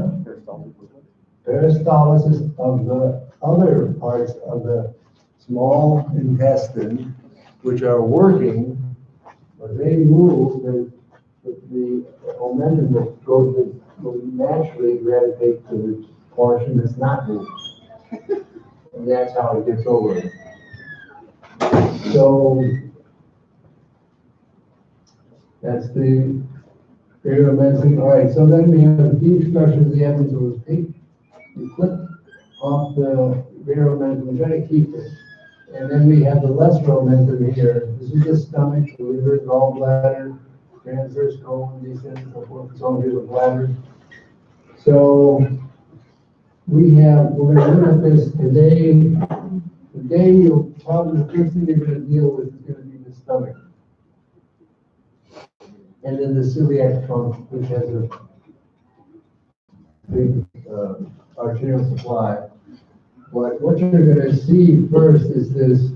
Peristalsis of the other parts of the small intestine, which are working, but they move, the momentum that goes will naturally gravitate to the portion that's not moving. And that's how it gets over it. So that's the perimenting. All right, so then we have the deep structures of the abdomen. So we take, we clip off the perimentum, we try to keep it. And then we have the lesser omentum here. This is the stomach, the liver, gallbladder, transverse colon, descending, so forth. So here's the bladder. So we're going to look at this today. Today, you'll probably, the first thing you're going to deal with is going to be the stomach. And then the celiac trunk, which has a big arterial supply. But what you're going to see first is this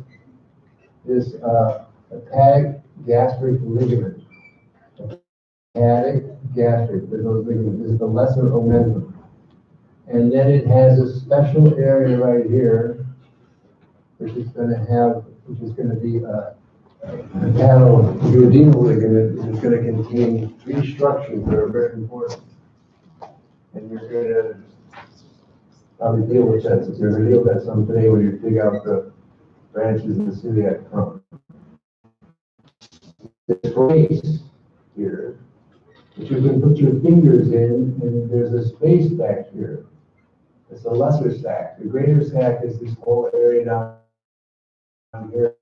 hepatic gastric ligament. Hepatic gastric, those ligaments. This is the lesser omentum. And then it has a special area right here, which is going to be a hepatoduodenal ligament, which is going to contain three structures that are very important. And you're going to probably deal with that. You're going to deal with that some today when you dig out the branches of the celiac trunk. This place here, that you can put your fingers in, and there's a space back here. It's a lesser sac. The greater sac is this whole area down here,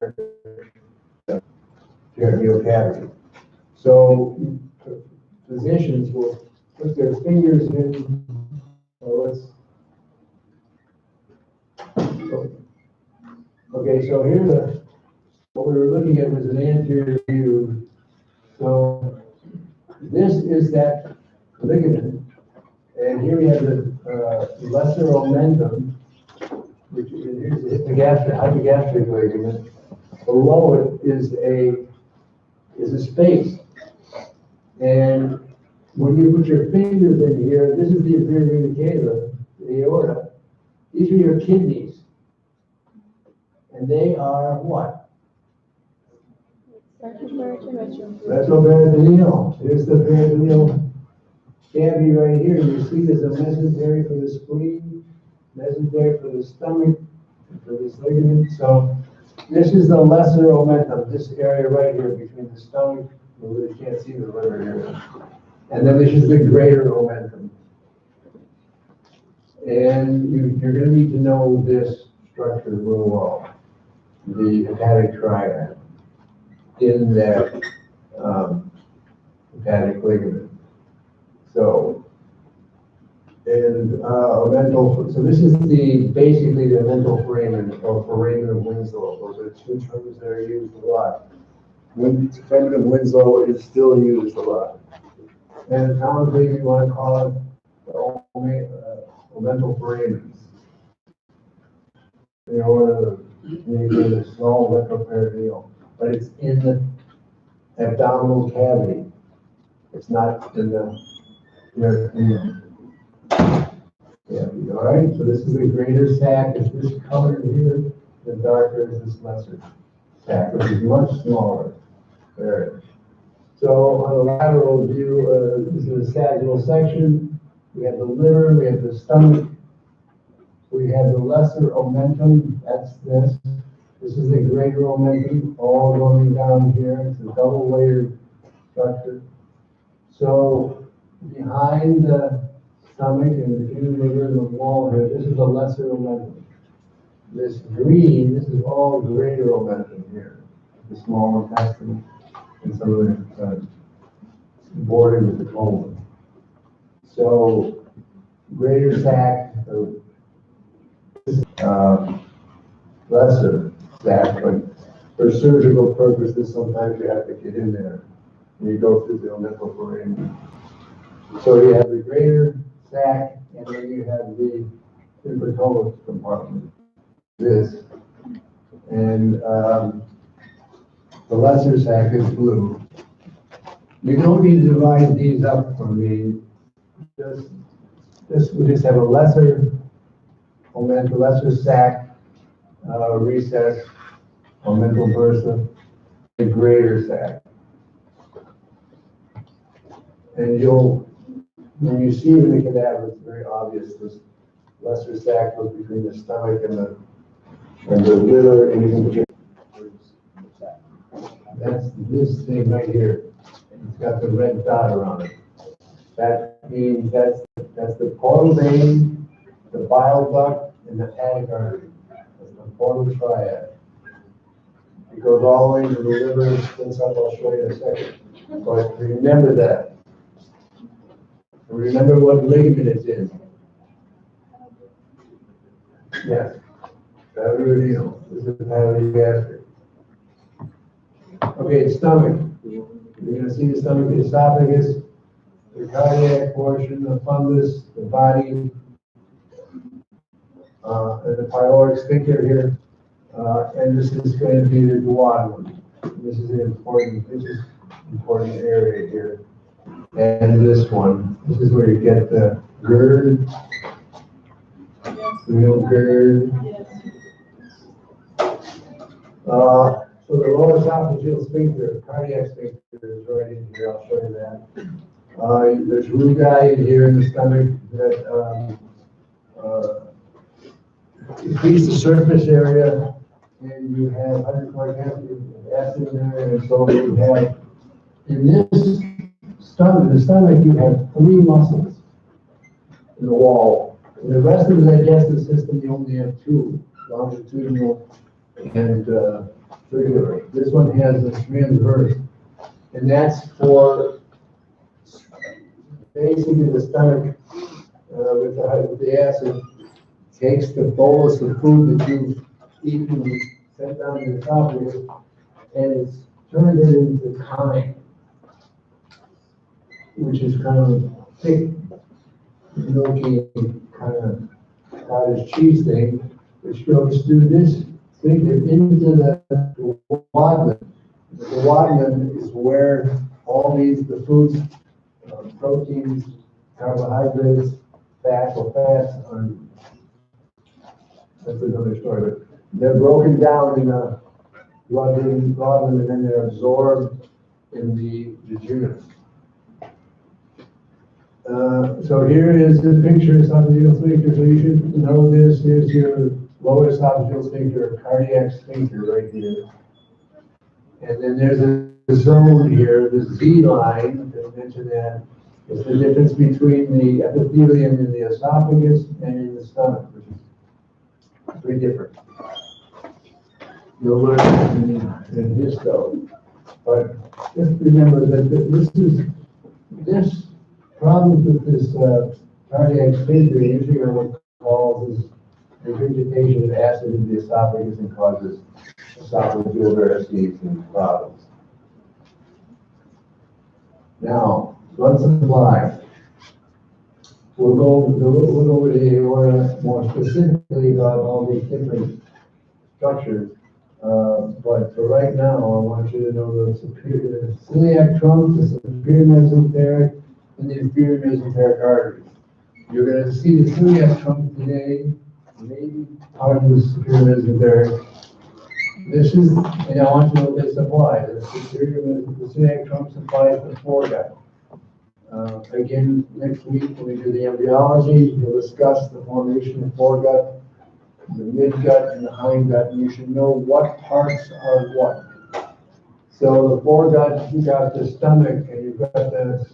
peritoneal cavity. So physicians will put their fingers in. Okay, so here's what we were looking at was an anterior view. So this is that ligament, and here we have the lesser omentum, which is here's the hypogastric ligament. Below it is a space, and when you put your fingers in here, this is the inferior vena cava, the aorta. These are your kidneys. And they are what? Retroperitoneal. Retroperitoneal. Here's the peritoneal cavity right here. You see there's a mesentery for the spleen, mesentery for the stomach, and for this ligament. So this is the lesser omentum, this area right here between the stomach, you really can't see the liver here. And then this is the greater omentum. And you're going to need to know this structure real well. The hepatic triad in that hepatic ligament. So, and omental, so this is basically the omental foramen or foramen of Winslow. Those are two terms that are used a lot. Foramen of Winslow is still used a lot. And commonly you want to call it the omental foramens. You know, one of the small retroperitoneal, but it's in the abdominal cavity. It's not in the peritoneum. Yeah, all right, so this is the greater sac. Is this colored here? The darker is this lesser sac, which is much smaller. There. So on the lateral view, this is a sagittal section. We have the liver, we have the stomach, we have the lesser omentum, that's this. This is the greater omentum, all going down here. It's a double layered structure. So behind the stomach and between the liver and the wall here, this is the lesser omentum. This green, this is all greater omentum here. The small intestine and some of the border with the colon. So greater sac, lesser sac, but for surgical purposes, sometimes you have to get in there and you go through the omental foramen. So you have the greater sac, and then you have the infratomal compartment. This, and the lesser sac is blue. You don't need to divide these up for me. We just have a lesser omental, lesser sac, recess, omental bursa, a greater sac. And when you see it in the cadaver, it's very obvious. This lesser sac goes between the stomach and the liver, and you can get. That's this thing right here. It's got the red dot around it. That means that's the portal vein, the bile duct, and the hepatic artery. That's the portal triad. It goes all the way to the liver and splits up. I'll show you in a second. But remember that. And remember what ligament it's in. Yes. Pavlorenal. This is the pavlogastric. Okay, stomach. You're going to see the stomach, the esophagus, the cardiac portion, the fundus, the body, and the pyloric sphincter here. And this is going to be the duodenum. This is an important area here. And this one, this is where you get the GERD, the real GERD. So the lower esophageal sphincter, cardiac sphincter is right in here. I'll show you that. There's rugae in here in the stomach that increase the surface area, and you have hydrochloric acid in there, and so you have in this stomach, you have 3 muscles in the wall. In the rest of the digestive system, you only have 2, longitudinal and circular. This one has a transverse, and that's for basically the stomach with the acid takes the bolus of food that you've eaten and sent down your esophagus, and it's turned it into chyme, which is kind of thick, milky, kind of cottage cheese thing, which goes through this sphincter into the duodenum. The duodenum is where all the foods, proteins, carbohydrates, fats are. That's another story, but They're broken down in a duodenum, and then they're absorbed in the jejunum. So here is the picture of esophageal sphincter. So you should know this. Here's your lower esophageal sphincter, cardiac sphincter right here. And then there's a zone here, the Z line, I mentioned that. It's the difference between the epithelium in the esophagus and in the stomach, which is pretty different. You'll learn in histo. But just remember that this problem with this cardiac sphincter usually are what causes regurgitation of acid in the esophagus and causes esophageal varices and problems. Now, blood supply. We'll go over the aorta more specifically about all these different structures. But for right now, I want you to know the celiac trunk, the superior mesenteric, and the inferior mesenteric arteries. You're going to see the celiac trunk today, maybe part of the superior mesenteric. This is, and I want you to know what they supply. The celiac trunk supplies the foregut. Again, next week when we do the embryology, we'll discuss the formation of foregut, the midgut, and the hindgut, and you should know what parts are what. So the foregut, you've got the stomach, and you've got the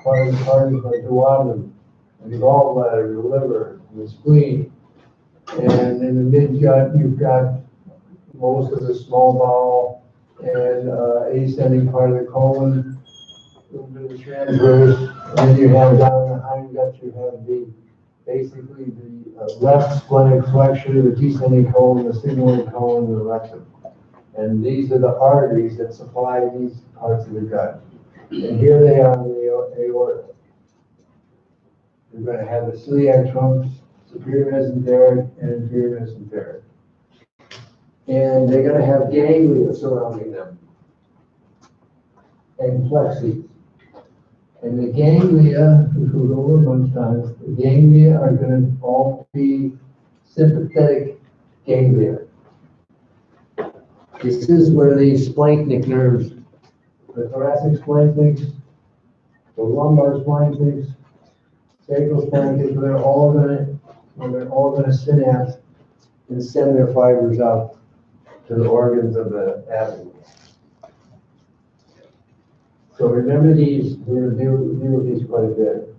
part of the duodenum, and the gallbladder, the liver, and the spleen. And in the midgut, you've got most of the small bowel and ascending part of the colon, a little bit of the transverse, and then you have down in the hindgut, you have basically the left splenic flexure, the descending colon, the sigmoid colon, and the rectum. And these are the arteries that supply these parts of the gut. And here they are in the aorta. You're going to have the celiac trunk, superior mesenteric, and inferior mesenteric. And they're going to have ganglia surrounding them, and plexus. And the ganglia, which we'll go over a bunch of times, the ganglia are going to all be sympathetic ganglia. This is where the splanchnic nerves, the thoracic splanchnics, the lumbar splanchnics, sacral splanchnics, they're all going to synapse and send their fibers out to the organs of the abdomen. So remember these, we're going to deal with these quite a bit.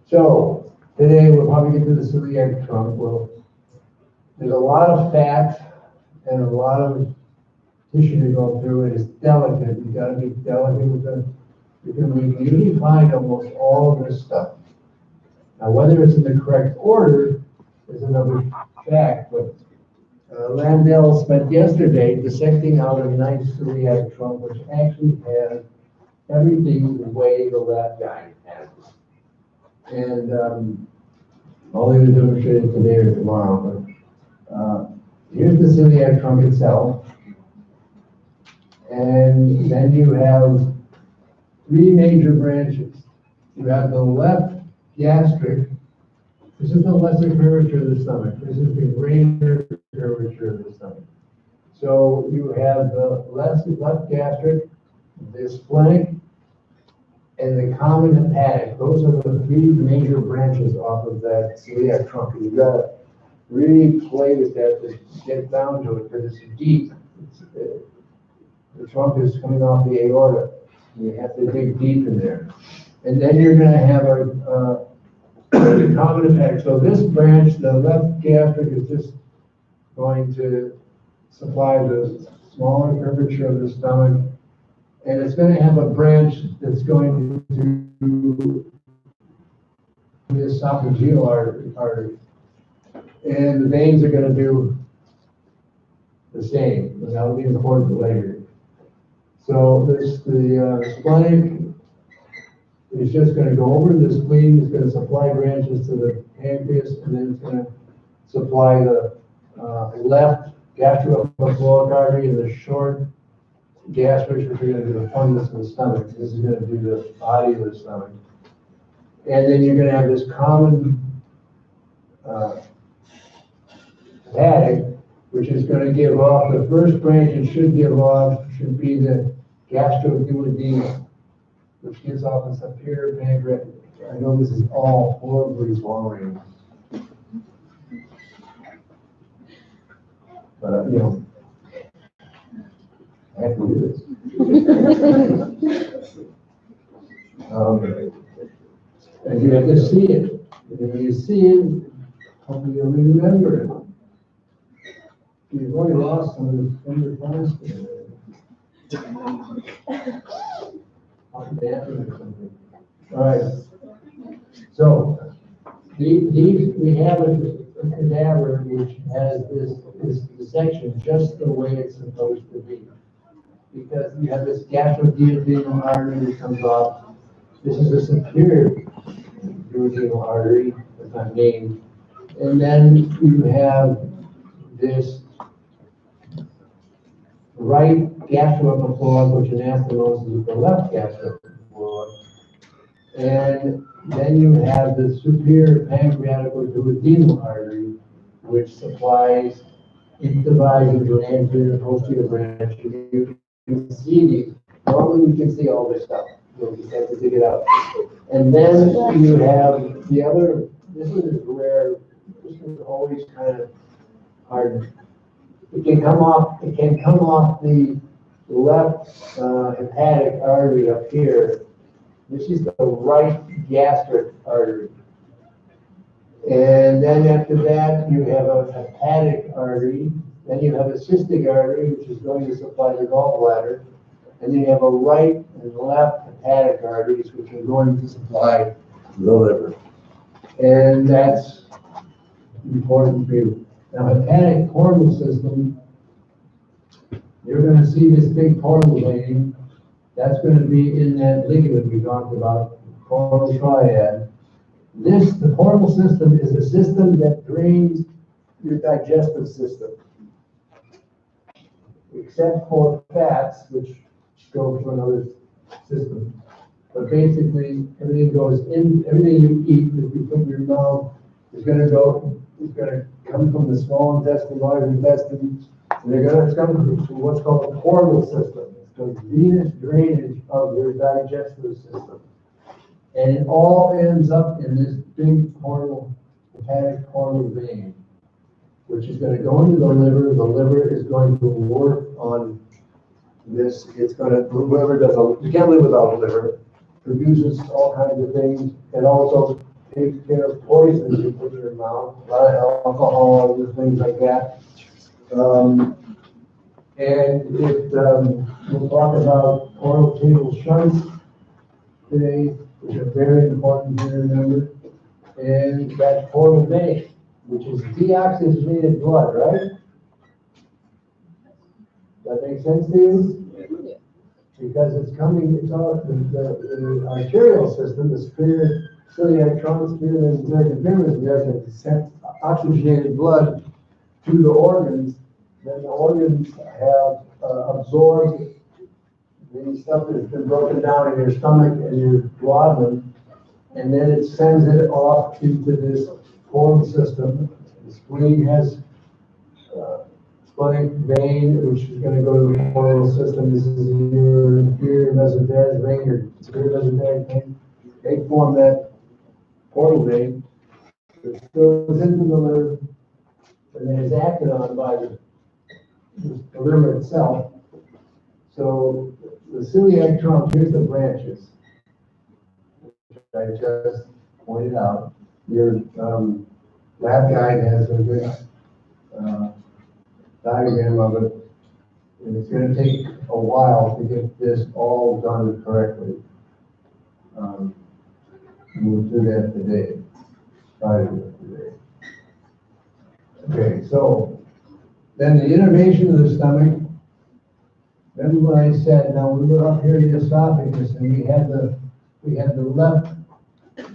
So today we'll probably get to the celiac trunk. Well, there's a lot of fat and a lot of tissue to go through. It is delicate. You've got to be delicate with the, we can usually find almost all of this stuff. Now whether it's in the correct order is another fact, but Landell spent yesterday dissecting out a nice celiac trunk, which actually has everything the way the lab guy has it. And I'll either demonstrate it today or tomorrow, but here's the celiac trunk itself. And then you have three major branches. You have the left gastric. This is the lesser curvature of the stomach. This is the greater curvature of the stomach. So you have the left gastric, the splenic, and the common hepatic. Those are the three major branches off of that celiac trunk. You've got to really play with that to get down to it because it's deep. The trunk is coming off the aorta. You have to dig deep in there. And then you're going to have a common hepatic. So this branch, the left gastric, is just going to supply the smaller curvature of the stomach. And it's going to have a branch that's going to the esophageal artery. And the veins are going to do the same, but that'll be important later. So the splenic is just going to go over the spleen, it's going to supply branches to the pancreas, and then it's going to supply the left gastroepiphyseal artery and the short gastrics, which are going to do the fundus of the stomach. This is going to do the body of the stomach. And then you're going to have this common hepatic, which is gonna give off, the first branch it should give off, should be the gastroduodenum, which gives off a superior pancreatic. I know this is all horribly boring. But, you know, I have to do this. And you have to see it. And when you see it, hopefully you'll remember it. You've already lost some of the finger plastic. All right. So, these, we have a cadaver which has this section just the way it's supposed to be. Because you have this gastroduodenal artery that comes off. This is a superior duodenal artery, that's not named. And then you have this right gastroepiploid, which anastomoses with the left gastroepiploid. And then you have the superior pancreatic or duodenal artery, which supplies, it divides into an anterior and posterior branch. You can see these. Normally you can see all this stuff. You just have to dig it out. And then you have the other, this is rare, this is always kind of hard. It can come off the left hepatic artery up here. This is the right gastric artery. And then after that, you have a hepatic artery. Then you have a cystic artery, which is going to supply the gallbladder. And then you have a right and left hepatic arteries, which are going to supply the liver. And that's important for you. Now, hepatic portal system, you're going to see this big portal vein. That's going to be in that ligament we talked about, portal triad. The portal system is a system that drains your digestive system, except for fats, which go to another system. But basically, everything goes in, everything you eat, that you put in your mouth, is going to come from the small intestine, large intestine, and it's coming through what's called a portal system. It's the venous drainage of your digestive system. And it all ends up in this big portal, hepatic portal vein, which is going to go into the liver. The liver is going to work on this. The liver you can't live without the liver. Produces all kinds of things. It also takes care of poisons you put in your mouth, a lot of alcohol, other things like that. We'll talk about oral table shunts today, which are very important to remember. And that portal vein, which is deoxygenated blood, right? That makes sense to you? Because it's all the arterial system, the superior celiac trunk, superior mesenteric pyramid, doesn't send oxygenated blood to the organs. Then the organs have absorbed the stuff that's been broken down in your stomach and your duodenum, and then it sends it off into this portal system. The spleen has splenic vein, which is going to go to the portal system. This is your inferior mesenteric vein, your superior mesenteric vein. They form that portal vein, which goes into the liver, and then is acted on by the liver itself. So the celiac trunk, here's the branches, which I just pointed out. Your lab guide has a good diagram of it, and it's going to take a while to get this all done correctly. We'll do that today. Try to do it today. Okay, so then the innervation of the stomach. Remember what I said? Now we were up here in the esophagus, and we had the left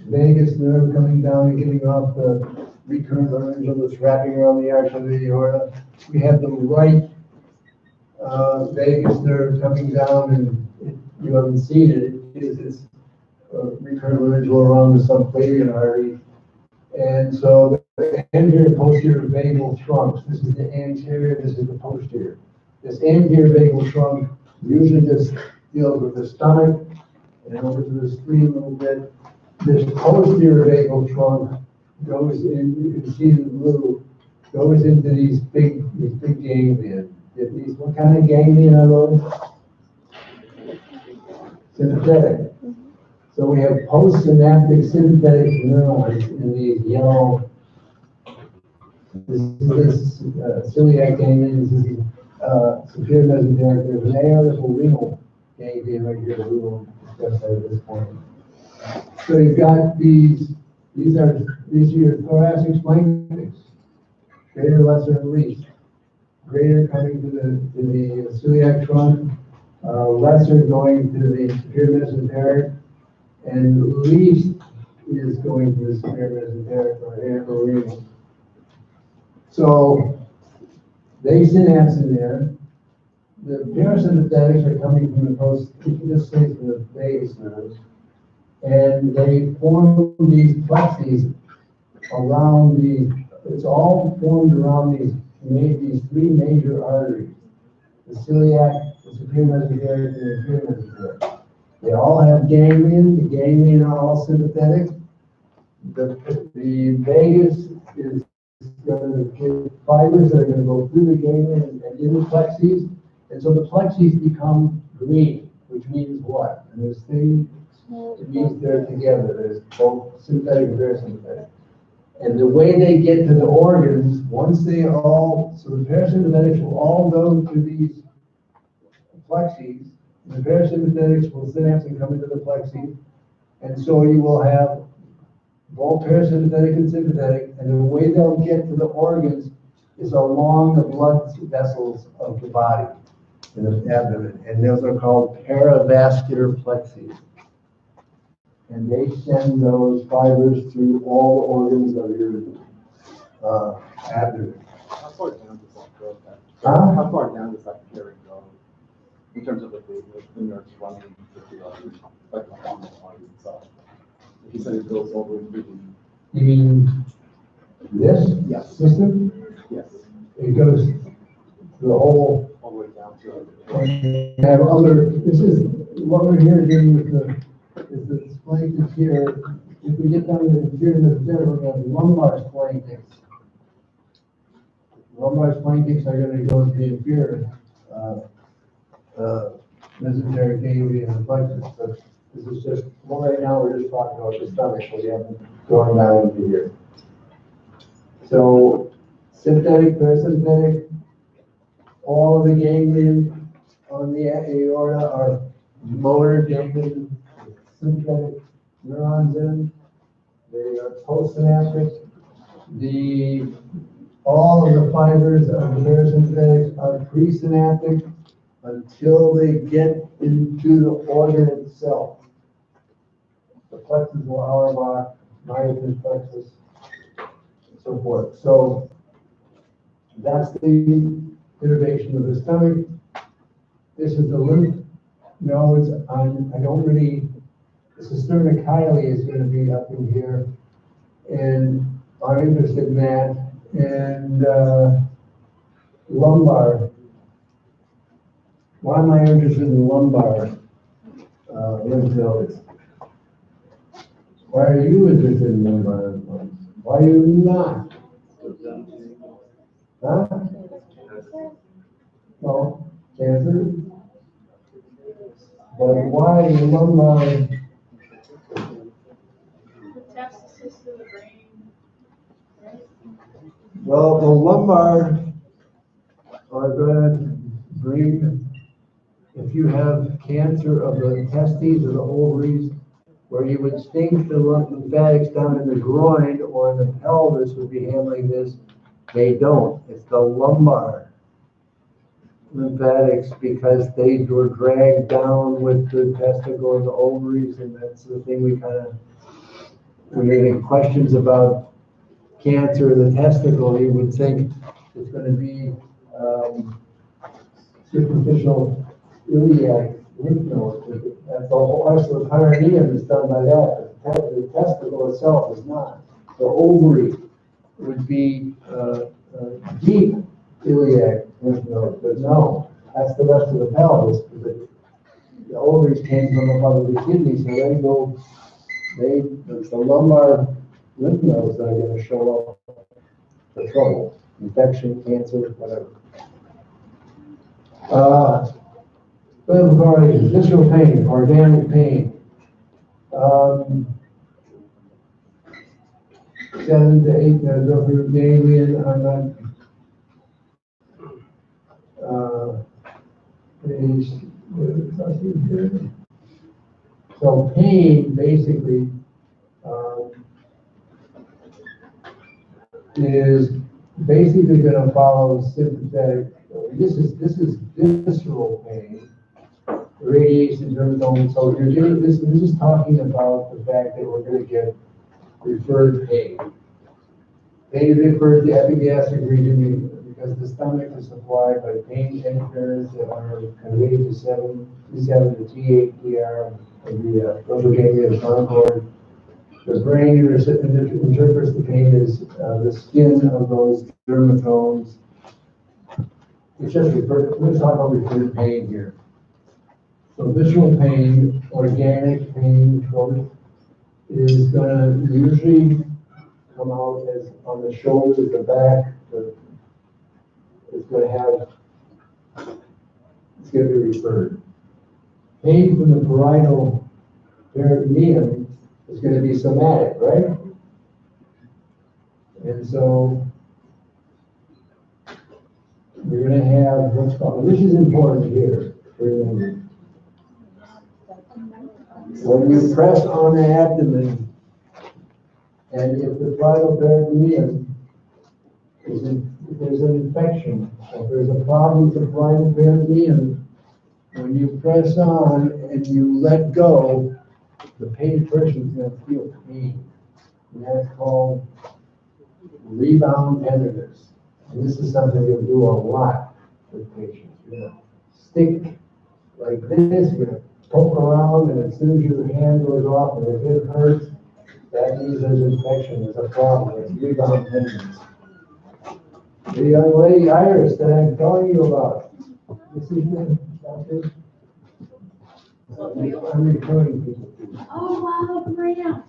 vagus nerve coming down and getting off the recurrent laryngeal that's wrapping around the arch of the aorta. We have the right vagus nerve coming down, and you haven't seen it. It is this recurrent laryngeal around the subclavian artery, and so anterior and posterior vagal trunks. This is the anterior, this is the posterior. This anterior vagal trunk usually just deals with the stomach and over to the spleen a little bit. This posterior vagal trunk goes in, you can see the blue, goes into these big ganglia. What kind of ganglia are those? Sympathetic. So we have postsynaptic sympathetic neurons in these yellow. This is celiac ganglion. This is superior mesenteric. There's an aortorenal ganglion right here that we won't discuss that at this point. So you've got these are your thoracic splanchnics, greater, lesser, and least. Greater coming to the celiac trunk, lesser going to the superior mesenteric, and least is going to the superior mesenteric or aortorenal. So they synapse in there. The parasympathetics are coming from the from the vagus nerves, and they form these plexes around these. It's all formed around these three major arteries: the celiac, the superior mesenteric, and the inferior mesenteric. They all have ganglion. The ganglion are all sympathetic. The vagus is going to give fibers that are going to go through the ganglion and in the plexes. And so the plexes become green, which means what? And this thing, it means they're together. There's both sympathetic and parasympathetic. And the way they get to the organs, once they all, so the parasympathetics will all go to these plexes. The parasympathetics will synapse and come into the plexes. And so you will have both parasympathetic and sympathetic, and the way they'll get to the organs is along the blood vessels of the body in the abdomen, and those are called paravascular plexes. And they send those fibers through all the organs of your abdomen. How far down does that go? Huh? How far down does that carry go? In terms of the nerves running like on the body itself? If you said it goes over into the... You mean this system? Yes. It goes to the whole. All the way down to Have other. This is what we're here doing with the splanchnics here. If we get down to the inferior mesenteric, we have lumbar splanchnics. Lumbar splanchnics are going to go to the inferior mesenteric ganglia and plexus. So this is just, well, right now we're just talking about the stomach, so we haven't gone down into here. So sympathetic, parasympathetic, all of the ganglion on the aorta are motor ganglion, sympathetic neurons in. They are postsynaptic. All of the fibers of the parasympathetics are presynaptic until they get into the organ itself. The plexus will Auerbach, myopus plexus, and so forth. So that's the innervation of the stomach. This is the lymph nodes. I don't really, the cisterna chyli is going to be up in here, and I'm interested in that. And lumbar. Why am I interested in lumbar lymph nodes? Why are you interested in lumbar lymph nodes? Why are you not? Huh? No, cancer. But why lumbar? Metastasis to the brain, right? Well, the lumbar are going to bring, if you have cancer of the testes or the ovaries, where you would think the lymphatics down in the groin or in the pelvis would be handling this, they don't. It's the lumbar lymphatics, because they were dragged down with the testicle and the ovaries, and that's the thing when you're getting questions about cancer of the testicle, you would think it's going to be superficial iliac lymph nodes. That's the whole rest of the perineum is done by that. The testicle itself is not. The ovary would be, deep iliac lymph nodes, but no, that's the rest of the pelvis. The ovaries came from above the kidney, so it's the lumbar lymph nodes that are gonna show up for trouble, infection, cancer, whatever. Lymph nodes, visceral pain, organic pain. 7 to 8 milligrams ganglion are not so pain basically is basically going to follow sympathetic. This is visceral pain, radiation dermatome. So you're doing this. This is talking about the fact that we're going to get referred pain. Pain is referred to the epigastric region because the stomach is supplied by pain anchors that are conveyed to T7 to T8 PR of the ganglia spinal cord. The brain interprets the pain as the skin of those dermatomes. It's just referred. Let's talk about referred pain here. So visceral pain, organic pain, is going to usually come out as on the shoulders, the back. It's going to be referred. Pain from the parietal peritoneum is going to be somatic, right? And so you're going to have what's called, this is important here to remember. When you press on the abdomen, and if the parietal peritoneum if there's an infection, or if there's a problem with the parietal peritoneum, when you press on and you let go, the pain person is going to feel pain. And that's called rebound tenderness. And this is something you'll do a lot with patients. You're going to stick like this, you're going to poke around, and as soon as your hand goes off and if it hurts, that means there's infection, there's a problem, it's rebound tenderness. The young lady Iris that I'm telling you about, this is the doctor. I'm referring people to. Oh, wow, Maria.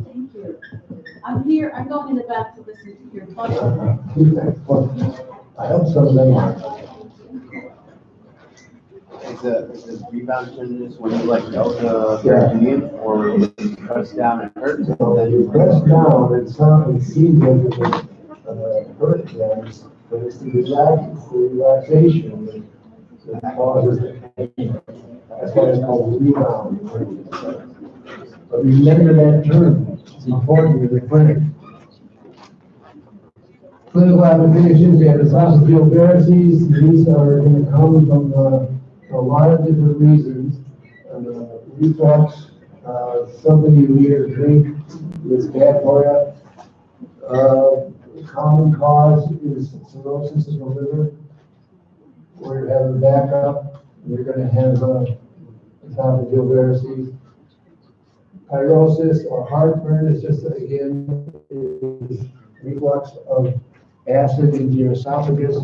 Thank you. I'm here, I'm going in the back to listen to your talk. I hope some of them are. Is the rebound tenderness when you let go of the peritoneum, or when you press down and hurt? So you press down, it seems like it hurt them, but it's the relaxation that causes the pain. That's why it's called rebound. But remember that term. It's important in the clinic. Clinical applications, we have esophageal varices. These are going to come from a lot of different reasons. Reflux, something you eat or drink is bad for you. Common cause is cirrhosis of the liver, where you have a backup, you're going to have esophageal varices. Pyrosis or heartburn is just, again, is reflux of acid into your esophagus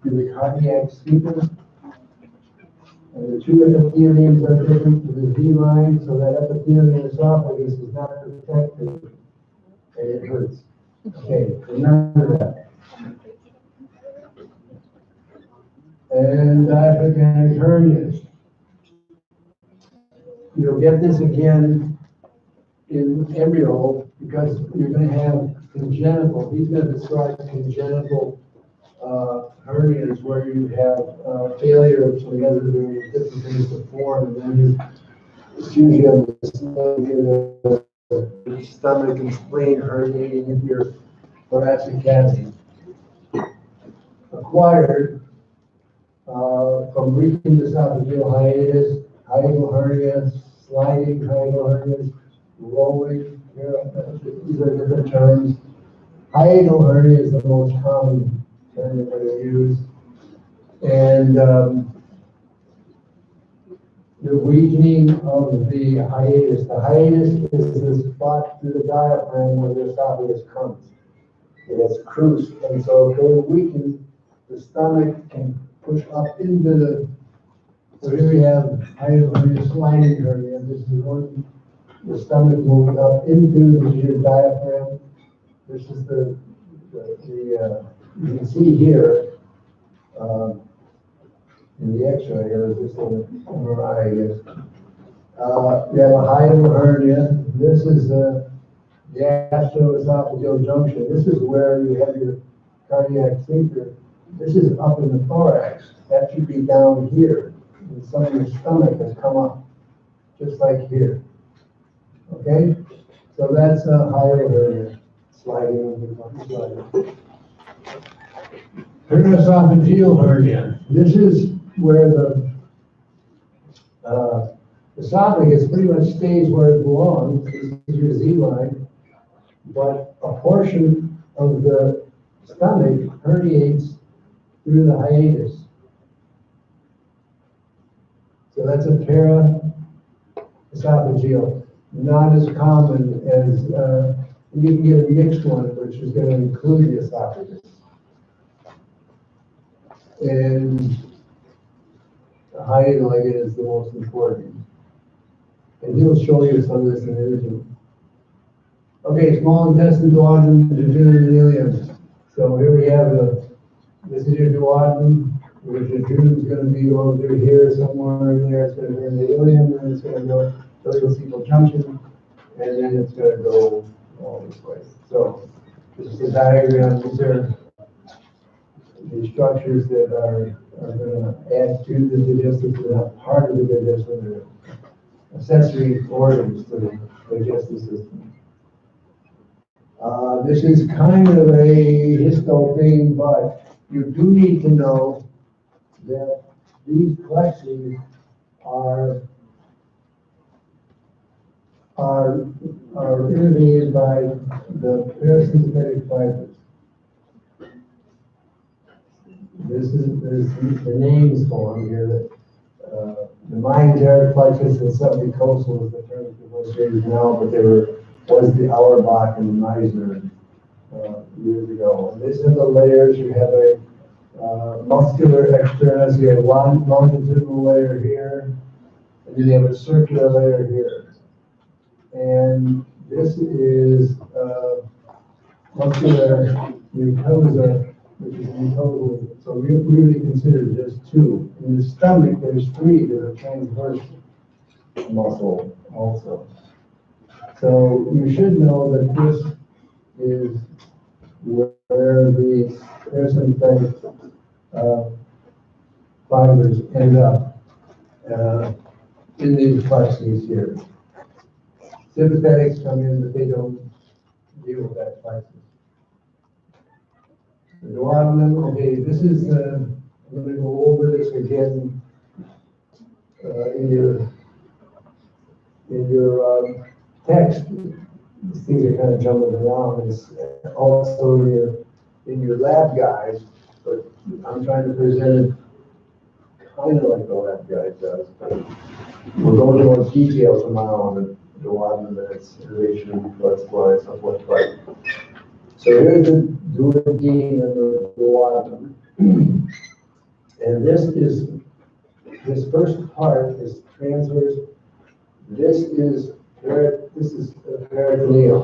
through the cardiac sphincter. And the two epitheliums are different to the V-line, so that epithelium in the esophagus is not protected, and it hurts. Okay, remember that. And diaphragmatic hernias. You'll get this again in embryo because you're going to have congenital. He's going to describe congenital hernias where you have failure of some other different things to form, and then it's usually on the stomach and spleen herniating into your thoracic cavity. Acquired from reaching the esophageal hiatus, hiatal hernia, sliding hiatal hernias, rolling, these are different terms. Hiatal hernia is the most common term that I use. And the weakening of the hiatus. The hiatus is the spot through the diaphragm where the esophagus comes. It has cruise, and so if they're weakened, the stomach can push up into the, so here we have hiatal hernia, sliding hernia. This is one, the stomach moving up into your diaphragm. This is you can see here, in the X-ray, or this little MRI, I guess. We have a hiatal hernia. This is the gastroesophageal junction. This is where you have your cardiac sphincter. This is up in the thorax. That should be down here. And some of your stomach has come up, just like here. Okay? So that's a hiatal hernia. Sliding. Herniaesophageal hernia. This is where the esophagus pretty much stays where it belongs. This is your Z-line. But a portion of the stomach herniates through the hiatus. So that's a para-esophageal. Not as common as, you can get a mixed one, which is going to include the esophagus. And the hiatal, again, is the most important. And he'll show you some of this in imaging. Okay, small intestine, duodenum, jejunum, and ileum. So here we have this is your duodenum. Your jejunum is going to be over here somewhere in there. It's going to be in the ileum, and it's going to go ileocecal junction, and then it's going to go all this way. So this is a diagram. These are the structures that are going to add to the digestive, they're not part of the digestive, they're accessory organs to the digestive system. This is kind of a histo thing, but you do need to know that these plexes are innervated by the parasympathetic fibers. There's the names for them here. The meningeal plexus and submucosal is the term associated now, but was the Auerbach and Meissner years ago. And these are the layers. You have a muscular externus, you have a longitudinal layer here, and then you have a circular layer here. And this is muscular mucosa, which is mucosal. So we really consider just two. In the stomach, there's three that are transverse muscle also. So you should know that this is where the parasympathetic fibers end up in these plexes here. Sympathetics come in, but they don't deal with that plexus. The duodenum, okay, this is, I'm going to go over this again in your text. These things are kind of jumbling around. It's also in your lab guide, but I'm trying to present it kind of like the lab guide does. We'll go into more detail tomorrow on the duodenum and its innervation, reflex lines, of what's right. So here's the duodenum and the duodenum. And this first part is transverse. This is peritoneal.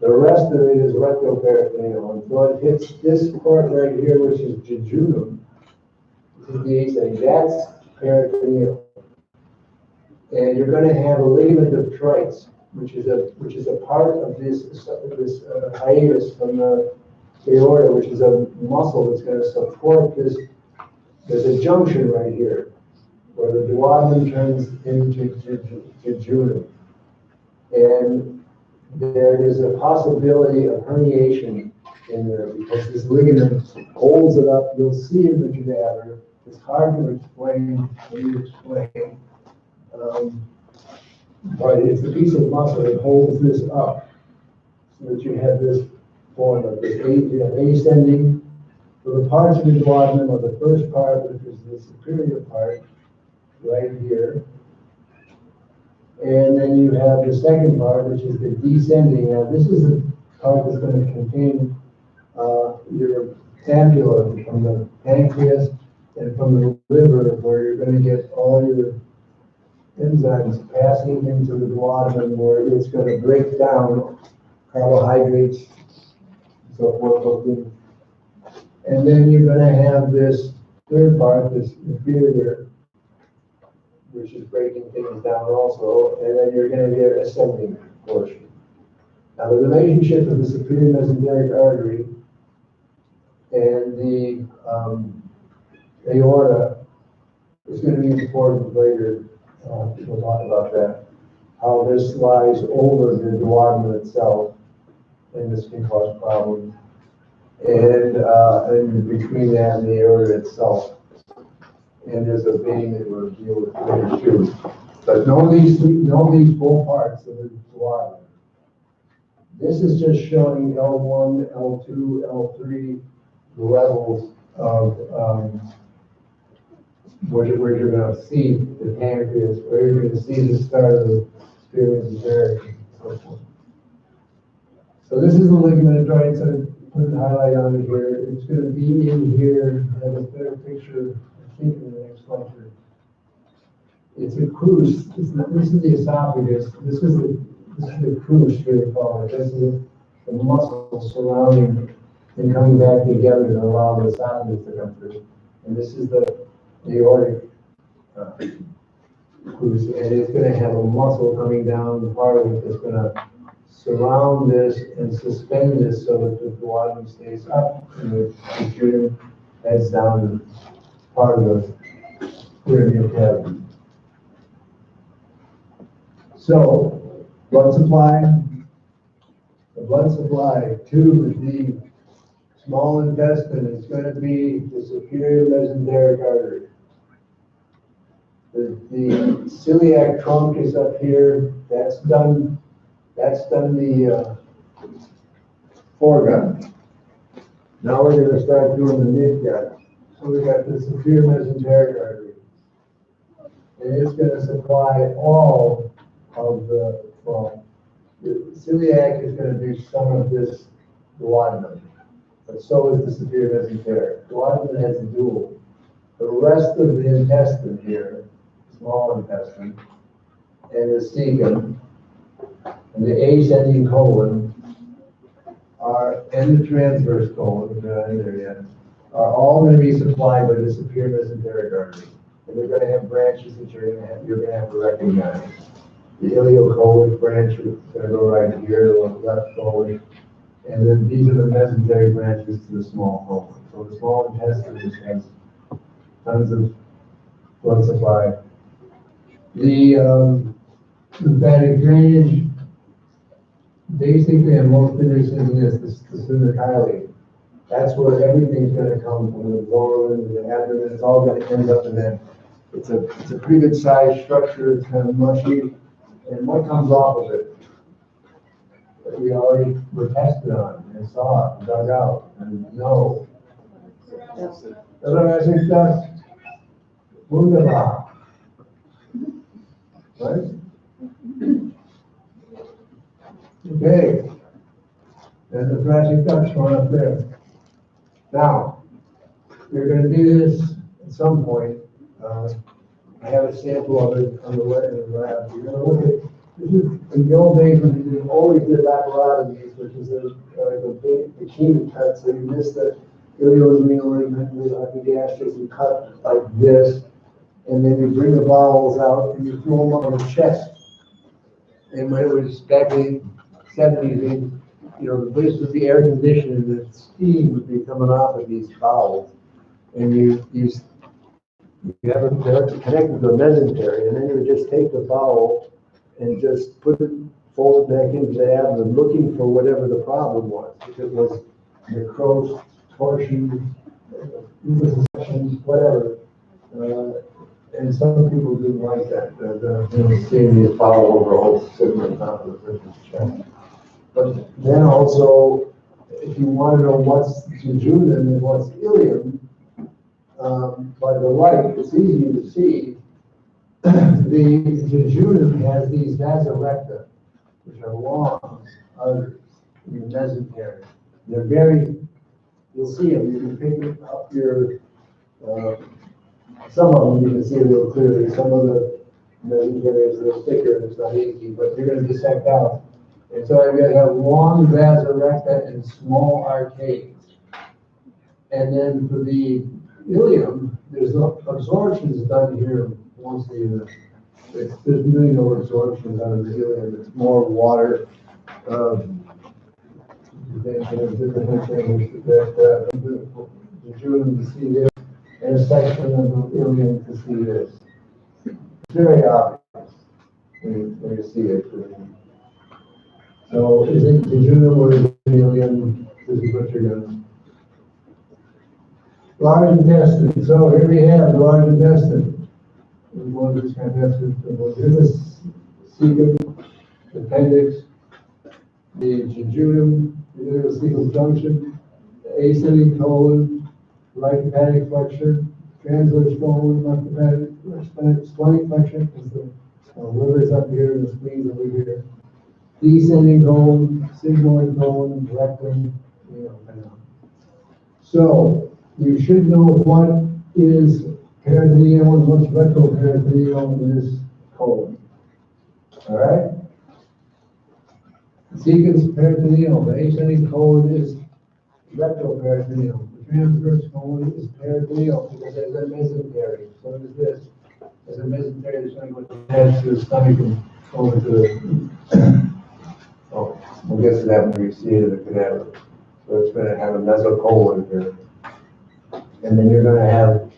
The rest of it is rectoperitoneal. And so it hits this part right here, which is jejunum. This is the ascending. That's peritoneal. And you're going to have a ligament of Treitz, which is a part of this hiatus from the aorta, which is a muscle that's going to support this. There's a junction right here where the duodenum turns into jejunum. And there is a possibility of herniation in there because this ligament holds it up. You'll see in the cadaver. It's hard to explain when you explain. But it's a piece of muscle that holds this up so that you have this form of this ascending. So the parts of the duodenum are the first part, which is the superior part, right here. And then you have the second part, which is the descending. Now, this is part is gonna contain, your ampulla from the pancreas and from the liver, where you're gonna get all your enzymes passing into the duodenum, where it's gonna break down carbohydrates, so forth, so forth. And then you're gonna have this third part, this inferior, which is breaking things down also, and then you're gonna get a ascending portion. Now, the relationship of the superior mesenteric artery and the aorta is gonna be important later. We'll talk about that. How this lies over the duodenum itself, and this can cause problems. And between that and the aorta itself. And there's a vein that we'll deal with later too. But know these four parts of the duodenum. This is just showing L1, L2, L3 levels of where you're going to see the pancreas, where you're going to see the start of the superior mesenteric and so forth. So this is the ligament joint, so put a highlight on it here. It's going to be in here. I have a better picture, I think, in the next lecture. It's a cruce. This is the esophagus. This is the cruce, we call it. This is the muscle surrounding and coming back together to allow the esophagus to come through. And this is the aortic cruce, and it's going to have a muscle coming down, part of it that's going to surround this and suspend this so that the duodenum stays up and the jejunum heads down to part of the perineal cavity. So, blood supply. The blood supply to the small intestine is going to be the superior mesenteric artery. The celiac trunk is up here. That's done the foregut. Now we're going to start doing the midgut. So we got the superior mesenteric artery. And it's going to supply all of the celiac is going to do some of this duodenum, but so is the superior mesenteric. Duodenum has a dual. The rest of the intestine here, small intestine, and the cecum, and the ascending colon, and the transverse colon, which are not in there yet, are all going to be supplied by the superior mesenteric artery. And they're going to have branches that you're going to have to recognize. The ileocolon branch is going to go right here, the left colon, and then these are the mesenteric branches to the small colon. So the small intestine just has tons of blood supply. The lymphatic drainage, basically, and most of this is the syndactyly. That's where everything's going to come from, the lower limb, the abdomen. It's all going to end up in that. It's a pretty good sized structure. It's kind of mushy. And what comes off of it that we already were tested on and saw and dug out and know. Thoracic duct, wunderbar. Right? Okay. And the thoracic duct's going up there. Now, we're going to do this at some point. I have a sample of it on the web in the lab. You're going to look at, this is in the old days when you always did laparotomies, which is a big bikini cut, so you miss the ilioadrenal ligament with epigastric and cut like this, and then you bring the bowels out and you throw them on the chest. And when it was back in the 70s, the place was the air conditioning, the steam would be coming off of these bowels, and you have them connected to the mesentery, and then you would just take the bowel and just fold it back into the abdomen, looking for whatever the problem was. If it was necrosis, torsion, infections, whatever. And some people didn't like that, seeing the bowel overall sitting on top of the person's chest. But then also, if you want to know what's jejunum and what's ileum, by the light, it's easy to see. The jejunum has these vasa recta, which are long arteries. your mesentery. They're very, you'll see them, you can pick up your, some of them you can see a little clearly, some of the mesentery is a little thicker and it's not easy, but you're gonna dissect out. And so you're gonna have long vasa recta and small arcades. And then for the ilium, there's no absorptions done here mostly in the, there's really no absorption done in the ilium, it's more water. There's different things that, the jejunum to see this, and a section of the ilium to see this. It's very obvious when you see it. So is it jejunum or is it ilium? This is what you're going to. Large intestine. So here we have the large intestine. One of these intestines. Here's the cecum, the appendix, the jejunum, the ileocecal junction, the ascending colon, right hepatic flexure, transverse colon, left hepatic, splenic flexure, because the liver is up here and the spleen is over here. Descending colon, sigmoid colon, rectum, So you should know what is peritoneal and what's retroperitoneal in this colon. All right? The cecum peritoneal, the ascending colon is retroperitoneal. The transverse colon is peritoneal because there's a mesentery. So is this. There's a mesentery that's going to go to the stomach and over to the. Oh, we'll get to that when we see it in the cadaver. So it's going to have a mesocolon here. And then you're going to have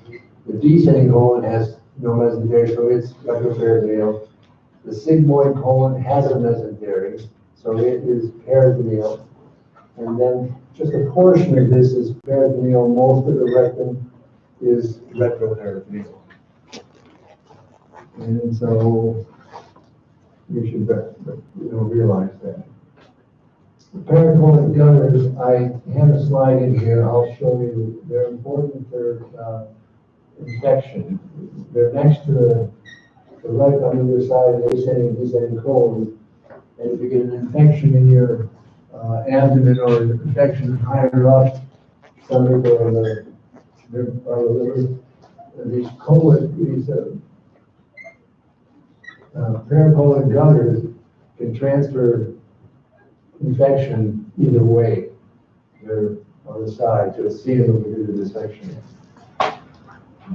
the descending colon has no mesentery, so it's retroperitoneal. The sigmoid colon has a mesentery, so it is peritoneal. And then just a portion of this is peritoneal. Most of the rectum is retroperitoneal. And so you should realize that. The pericolonic gutters, I have a slide in here. I'll show you. They're important for infection. They're next to the right on either side of the ascending and descending colon. And if you get an infection in your abdomen or an infection higher up, stomach or the liver, these pericolonic gutters can transfer infection either way. They're on the side, so see them due to dissection.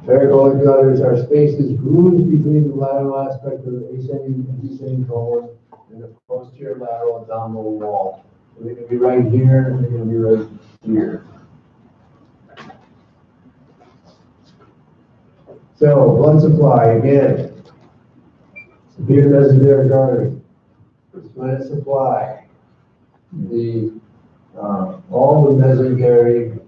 Pericolonic gutters are spaces grooves between the lateral aspect of the ascending and descending colon and the posterior lateral abdominal wall. So they can be right here and they can be right here. So blood supply again. Severe mesenteric artery. Splenic supply. All the mesenteric,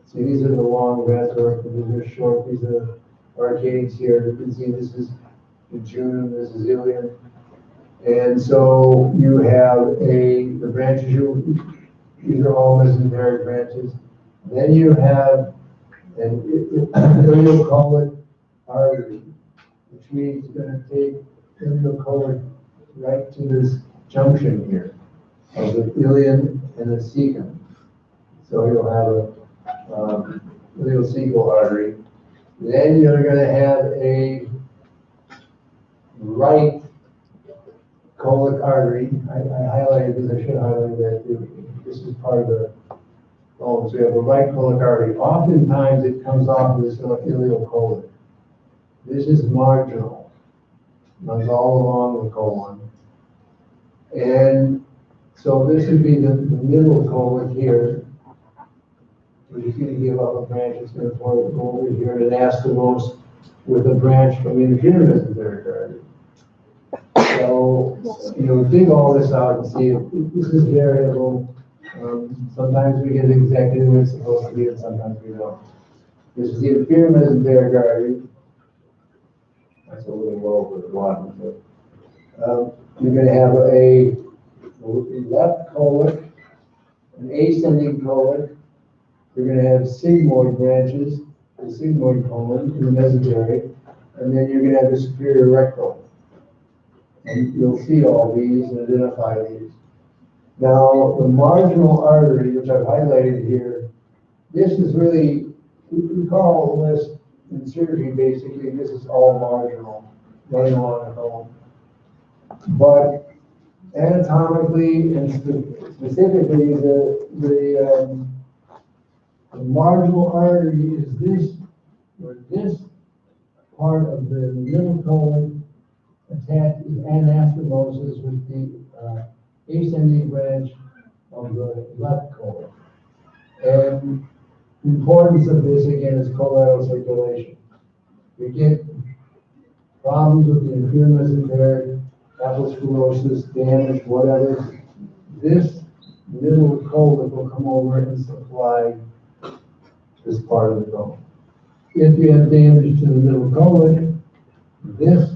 see these are the long vascular, these are short, these are arcades here. You can see this is jejunum, this is ilium. And so you have the branches, these are all mesenteric branches. Then you have an ileocolon artery, which means it's going to take ileocolon right to this junction here of the ilium and the cecum. So you'll have a ileocecal artery. Then you're going to have a right colic artery. I highlighted this, I should highlight that too. This is part of the colon. So you have a right colic artery. Oftentimes it comes off of this ileocolon. This is marginal. Runs all along the colon. And so this would be the middle colon here. Which is going to give up a branch. It's going to go over here and anastomose with a branch from the inferior mesenteric artery. So, dig all this out and see if this is variable. Sometimes we get exactly where it's supposed to be, and sometimes we don't. This is the inferior mesenteric artery. That's a little low for the bottom. But, you're going to have a left colic, an ascending colic. You're going to have sigmoid branches, the sigmoid colon in the mesentery, and then you're going to have the superior rectal. And you'll see all these and identify these. Now, the marginal artery, which I've highlighted here, this is really, we call this in surgery, basically, this is all marginal, running along the bone. But anatomically and specifically, the marginal artery is this, or this part of the middle colon attached is anastomosis with the ascending branch of the left colon. And the importance of this, again, is colloidal circulation. We get problems with the inferior mesenteric, atherosclerosis, damage, whatever. This middle colon will come over and supply this part of the bone. If you have damage to the middle colon, this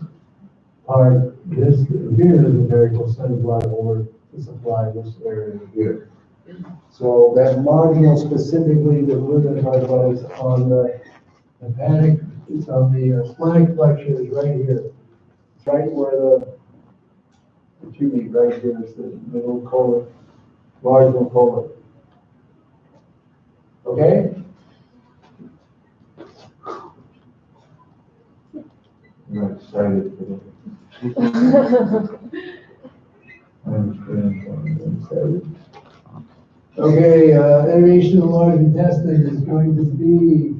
part, this inferior mesenteric will send blood over to supply this area here. So that marginal specifically that we're going to talk about is on the hepatic, it's on the splenic flexure is right here. It's right where the two meet right here is the middle colon, marginal colon. Okay? I'm excited for this. I'm excited. Okay, innervation of the large intestine is going to be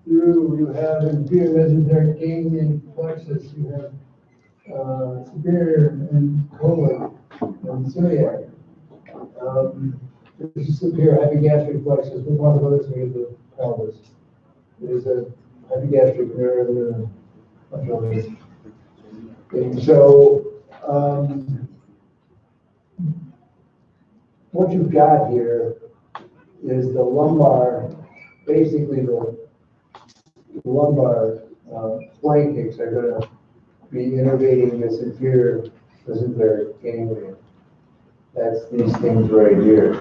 through, you have inferior mesenteric ganglion plexus, you have superior and colon and celiac. This is superior epigastric plexus. We'll talk about this when we get to pelvis. There's a epigastric nerve and a bunch of others. And so, what you've got here is the lumbar, basically the lumbar flankings are going to be innervating this inferior mesenteric ganglion. That's these things right here.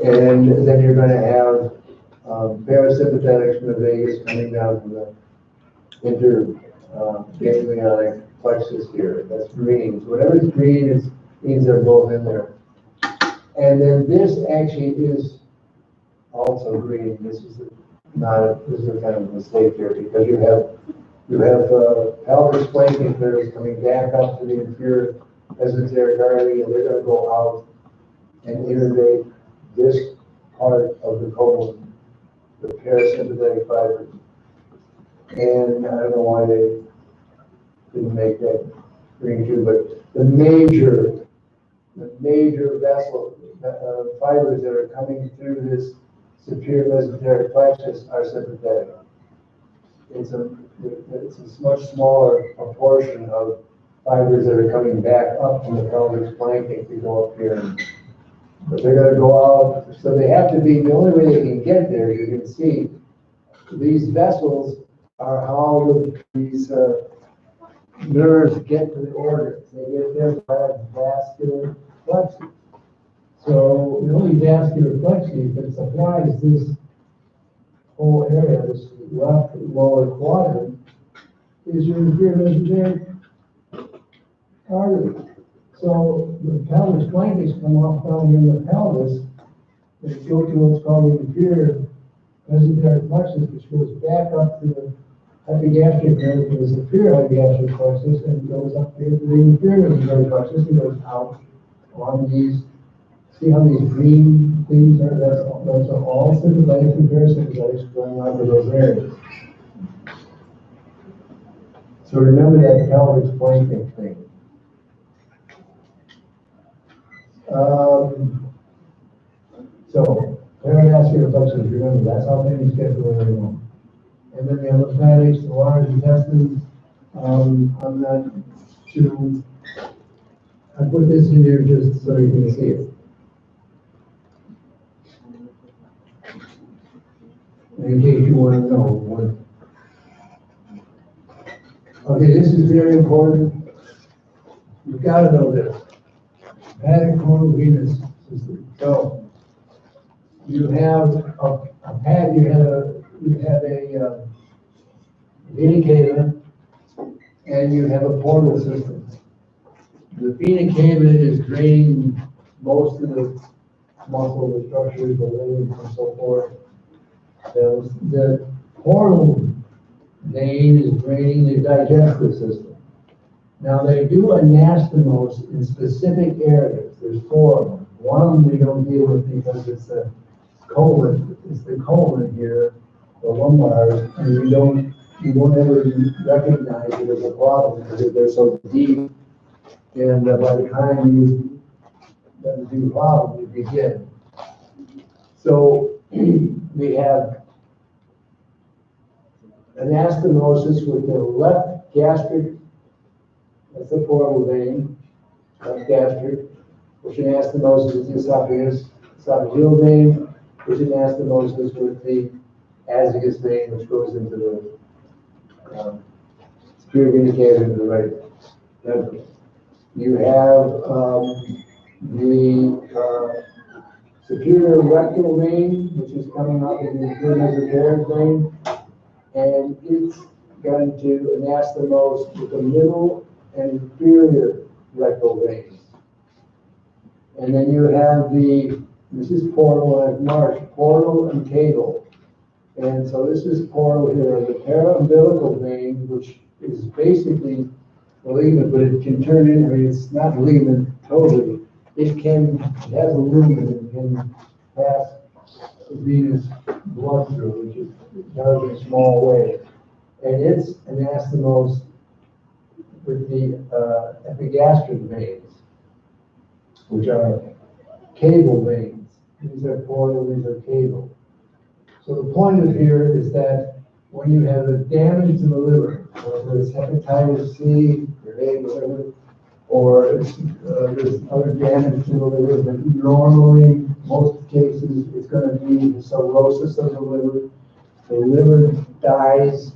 And then you're going to have parasympathetics from the vagus coming down from the interganglionic plexus here. That's green. So whatever's green means they're both in there. And then this actually is also green. This is this is a kind of a mistake here because you have pelvis flanking nerves coming back up to the inferior mesenteric artery, and they're going to go out and innervate this part of the colon, the parasympathetic fibers. And I don't know why they didn't make that green too, but the major vessel fibers that are coming through this superior mesenteric plexus are sympathetic. It's a much smaller proportion of fibers that are coming back up from the pelvic flanking to go up here. But they're going to go out, so they have to be, the only way they can get there, you can see, these vessels are how these nerves get to the organs. They get there by vascular plexus. So the only vascular plexus that supplies this whole area, this left lower quadrant, is your inferior mesenteric artery. So the pelvis flankings come off down here in the pelvis. They go to what's called the inferior mesenteric plexus, which goes back up to the epigastric nerve, to the superior epigastric plexus, and goes up here to the inferior mesenteric plexus and goes out along these. See how these green things are? That's all sympathetic and parasympathetics going on to those areas. So remember that pelvis flanking thing. So paravascular plexus, remember that's how things get to where they want. And then the lymphatics, the large intestines. I'm not too. I put this in here just so you can see it. In case you want to know what. Okay, this is very important. You've got to know this. Hepatic coronal venous system. So you have a pad. You have a vena cava, and you have a portal system. The vena cava is draining most of the muscle, the structures, the limbs and so forth. The portal vein is draining the digestive system. Now, they do anastomose in specific areas. There's 4 of them. One of them we don't deal with because it's the colon here, the lumbars, and you won't ever recognize it as a problem because they're so deep. And by the time you do the problem, you begin. So we have anastomosis with the left gastric, that's the portal vein, left gastric, which anastomosis with the esophagus, esophageal vein, which anastomosis with the azygous vein, which goes into the superior vena cava into the right ventricle. You have the superior rectal vein, which is coming up in the inferior mesoteric vein, and it's going to anastomose with the middle and inferior rectal veins. And then you have this is portal and marked, portal and cable. And so this is portal here, the paraumbilical vein, which is basically a ligament, but it can turn in, I mean, it's not a ligament totally. It has a lumen and can pass venous blood through, which it does in a small way. And it's anastomosed with the epigastric veins, which are cable veins. These are portal, these are cable. So the point of here is that when you have a damage to the liver, whether it's hepatitis C or A, whatever, or there's other damage to the liver, but normally, most cases, it's going to be the cirrhosis of the liver. The liver dies,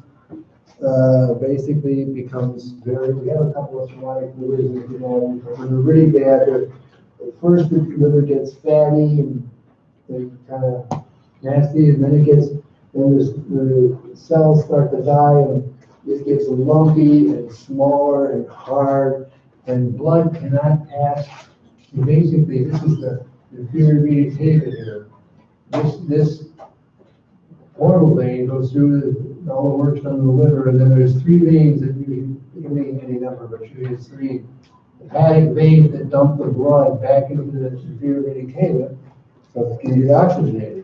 basically it becomes we have a couple of traumatic livers, when they're really bad, at first the liver gets fatty and they kind of nasty, and then the cells start to die, and it gets lumpy and smaller and hard, and blood cannot pass. And basically, this is the inferior vena cava here. This portal vein goes through all the works done in the liver, and then there's 3 veins that you can make any number, but usually it's 3 hepatic veins that dump the blood back into the inferior vena cava, so it can get oxygenated.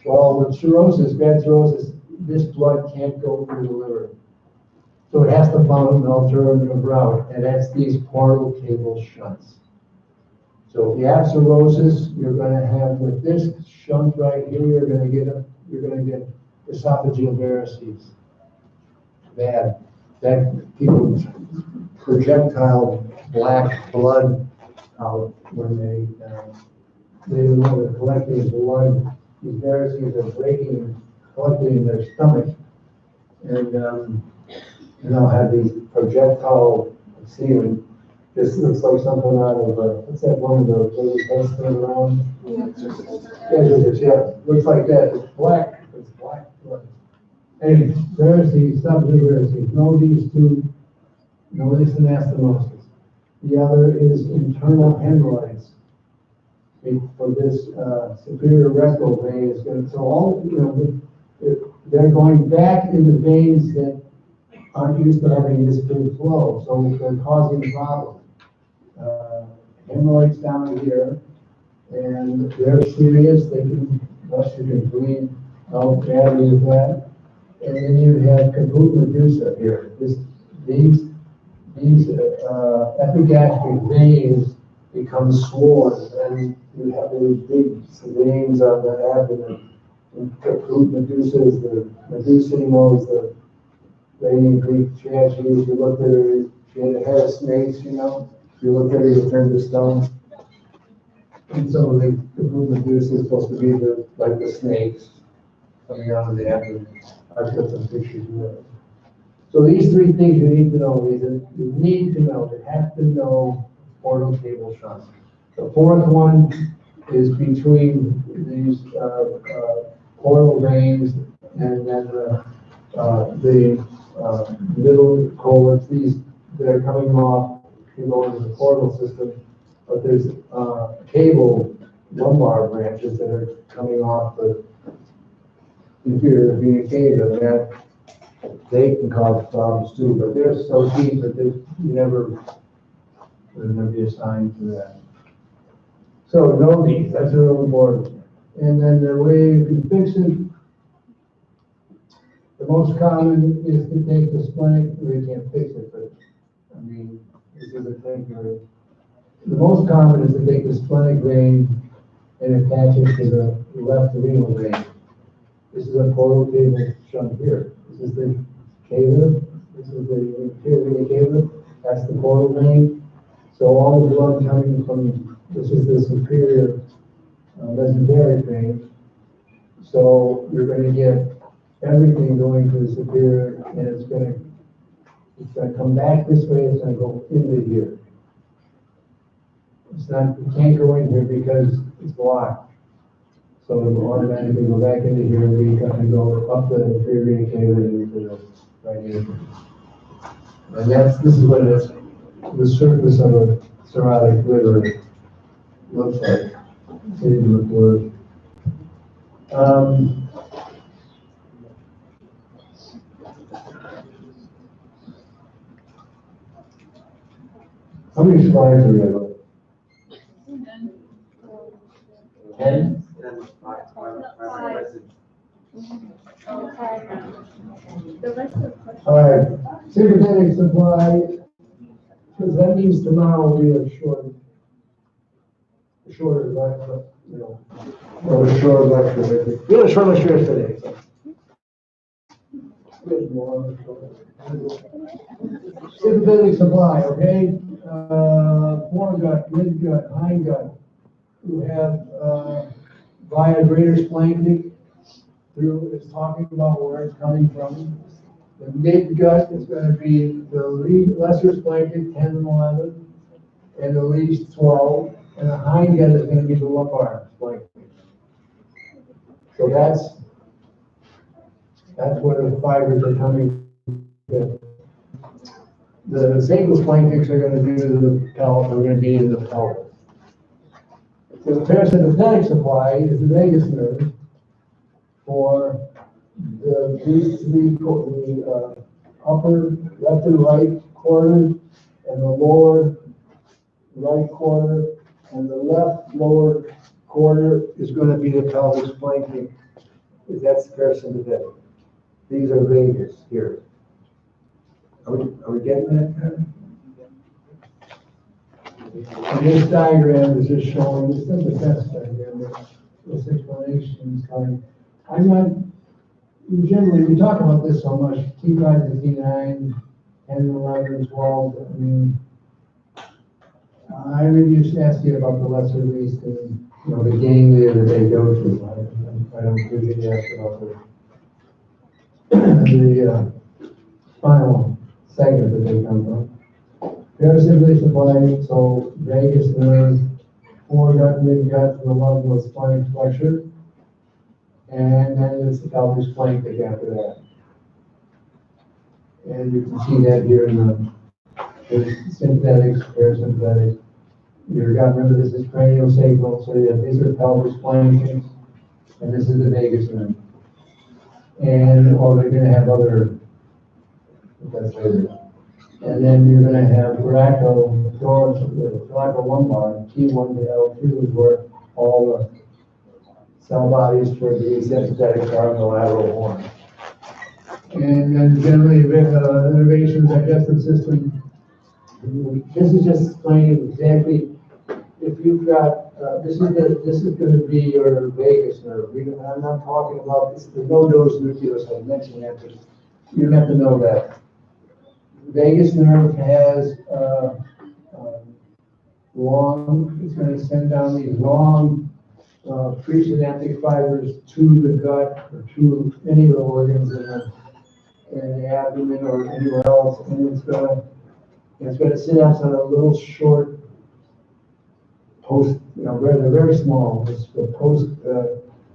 Well, with cirrhosis, bad cirrhosis, this blood can't go through the liver. So it has to follow an alternative route, and that's these portal cable shunts. So if you have cirrhosis, you're going to have, with this shunt right here, you're going to get esophageal varices. Bad. That people projectile black blood out when they're collecting blood. These varices are breaking, collecting in their stomach, and they'll have these projectile ceiling. This looks like something out of what's that one of the little things going around? Yeah, looks like that. It's black. It's black blood. Anyway, varices, subdural varices. Know these 2. Know this anastomosis. The other is internal hemorrhoids. For this superior rectal vein is going to, so all, they're going back in the veins that aren't used to having this big flow, so they're causing problems. Hemorrhoids down here, and they're serious. They can, thus you can bleed out badly with that. And then you have caput medusa here. These epigastric veins become swollen, and you have these big veins on the abdomen. And caput medusa is the medusa, the lady in Greek tragedies. You look at her, she had a head of snakes, If you look at her, you turn to stone. And so the caput medusa is supposed to be like the snakes coming out of the abdomen. I've got some pictures of those. So these 3 things you need to know. You need to know. You have to know portal cable shunts. The 4th one is between these portal veins and then the middle colons. These that are coming off to go into the portal system, but there's, cable lumbar branches that are coming off the inferior vena cava, that they can cause problems too, but they're so deep that there's never be a sign for that. So no knees, that's real important. And then the way you can fix it, the most common is to take the splenic, we can't fix it, but I mean, this is a thing here. The most common is to take the splenic vein and attach it to the left renal vein. This is a portal cable shown here. This is the cava, this is the inferior cava, that's the portal vein. So all the blood coming from, this is the superior mesenteric vein. So you're going to get everything going to the superior, and it's going to come back this way, it's going to go into here. It's not, it can't go in here because it's blocked. So it will automatically go back into here, and we kind of go up the inferior cava into the right here. And this is what it is, the surface of a cirrhotic liver looks like. It didn't look good. How many slides are there? 10? All right, sympathetic supply, because that means tomorrow will be a shorter lecture, or a short lecture. We had a short lecture yesterday. So. Sympathetic supply, okay? Foregut, midgut, hindgut, who have via greater splanchnic through is talking about where it's coming from. The midgut is going to be the lesser splanchnic, 10 and 11, and the least 12, and the hindgut is going to be the lumbar splanchnic. So that's where the fibers are coming from. The sacral splanchnics are going to be the pelvis, are going to be in the pelvis. So the parasympathetic supply is the vagus nerve for the upper left and right quarter, and the lower right quarter, and the left lower quarter is going to be the pelvic splanchnic. That's parasympathetic. These are vagus here. Are we getting that? And this diagram is just showing, this is the test diagram, this explanation is coming. I'm not, generally, we talk about this so much, T5 to T9, 10, 11, 12, I mean, I really just asked you about the lesser least and, the ganglia that they go to. I don't really ask about the spinal segment that they come from. Parasympathetic supply, so vagus nerve, foregut, midgut, the lumbar spine flexure, and then it's the pelvic splanchnic after that. And you can see that here in the synthetics, parasympathetic. You've got, remember, this is craniosacral, so yeah, these are pelvic splanchnics, and this is the vagus nerve. And, or they're going to have other, that's later. And then you're going to have thoracolumbar, T1 to L2 is where all the cell bodies for the sympathetic are in the lateral horn. And then generally, innervation digestive system. This is just explaining exactly if you've got this is going to be your vagus nerve. I'm not talking about this, the no-dose nucleus. I mentioned that, but you have to know that. The vagus nerve has it's going to send down these long presynaptic fibers to the gut or to any of the organs in the abdomen or anywhere else, and it's going to synapse on a little short post. They're very small. The post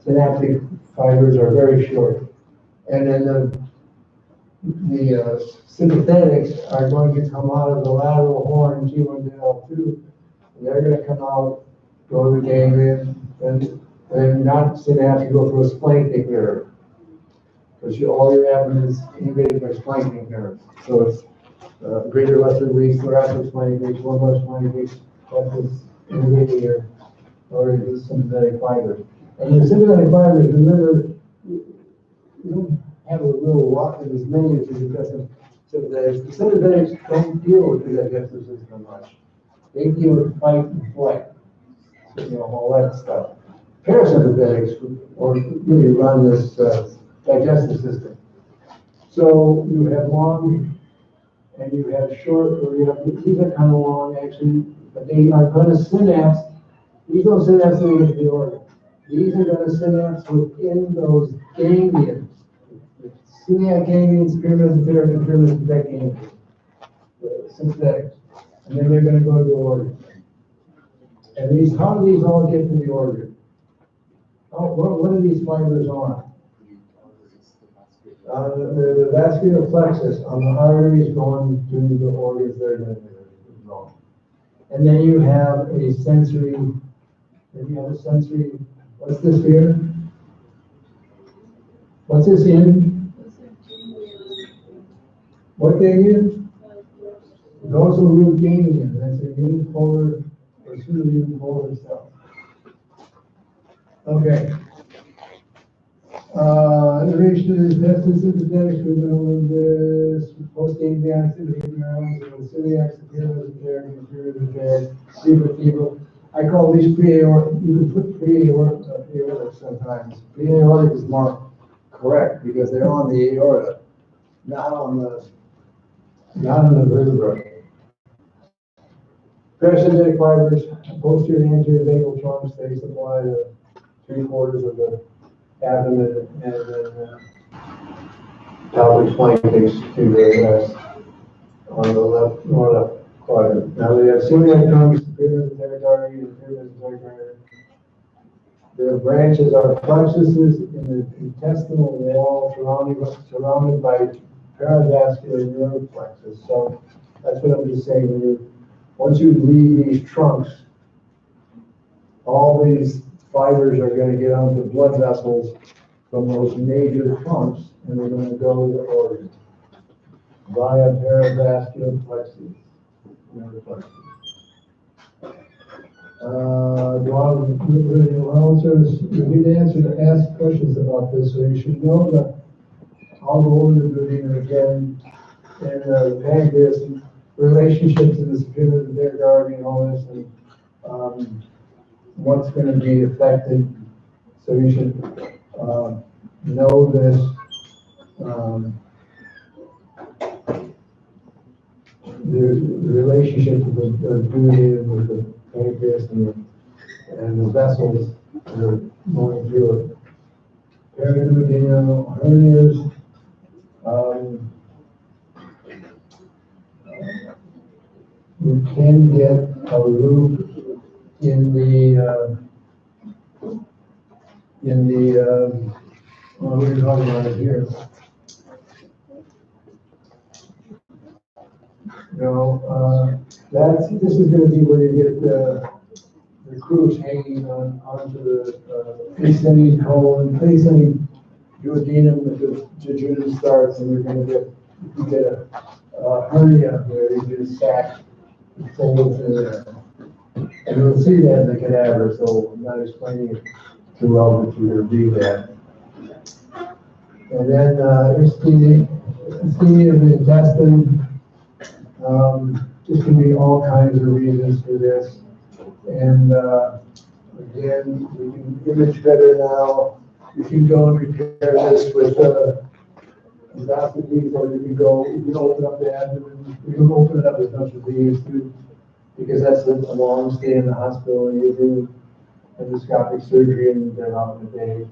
synaptic fibers are very short, and then the sympathetics are going to come out of the lateral horn, G1 to L2. And they're gonna come out, go to the ganglion, and not synapse, go through a splanchnic nerve. Because all your abdomen is innervated by splanchnic nerves. So it's greater, lesser weak, thoracic splanchnic, lumbar splanchnic, that's what's innervating your, or the sympathetic fibers. And the sympathetic fibers, remember, you don't have a little lot of as many as you got some sympathetics. The sympathetics don't deal with the digestive system much. They deal with fight and flight, you know, all that stuff. Parasympathetics, or really run this digestive system. So you have long and you have short, or you have, these are kind of long actually, but they are going to synapse. These don't synapse into the organ. These are going to synapse within those ganglions. Celiac ganglions, pyramidal ganglions, synaptic, and then they're going to go to the organ. And these, how do these all get to the organ? Oh, what are these fibers on? The vascular plexus on the arteries going to the organs that are going to be wrong. And then you have a sensory, what's this here? What's this in? What ganglion? Dorsal root ganglion. That's a unipolar or pseudo-unipolar cell. Okay. Iteration of the intestine sympathetics, we've been over this, post-ganglionic neurons, and the celiac, superior, cerebral. I call these pre-aortic, you can put pre-aortic sometimes. Pre-aortic is more correct because they're on the aorta, not on the vertebra. Parasympathetic fibers, posterior and anterior vagal trunks, they supply the 3/4 of the abdomen, and then pelvic splanchnics to the rest on the left quadrant. Now we have celiac trunks, pyramidal artery, and pyramidal artery. The branches are plexuses in the intestinal wall surrounded by paravascular nerve plexus. So that's what I'm just saying. Once you leave these trunks, all these fibers are going to get onto blood vessels from those major trunks, and they're going to go to the organ via paravascular plexus. Nerve plexus. You need to answer to ask questions about this, so you should know that all the organ building again, and the pancreas, relationships in the superior artery and all this, and what's going to be affected. So you should know this. The relationship with the duodenum, with the pancreas, and the vessels that are going through it. Periduodenal hernias. You can get a loop in the well, we're talking about it here. This is going to be where you get the grooves hanging onto the ascending colon, ascending duodenum, the jejunum starts, and you're going to get a hernia where you get a sac folds in there. And you'll see that in the cadaver, so I'm not explaining it too well, but you're going to do that. And then ischemia of the intestine. This can be all kinds of reasons for this. And again, we can image better now. You can go and repair this with endoscopies, or you can open up the abdomen. You can open it up as much as they used to, because that's a long stay in the hospital, and you do endoscopic surgery and they're out in the day.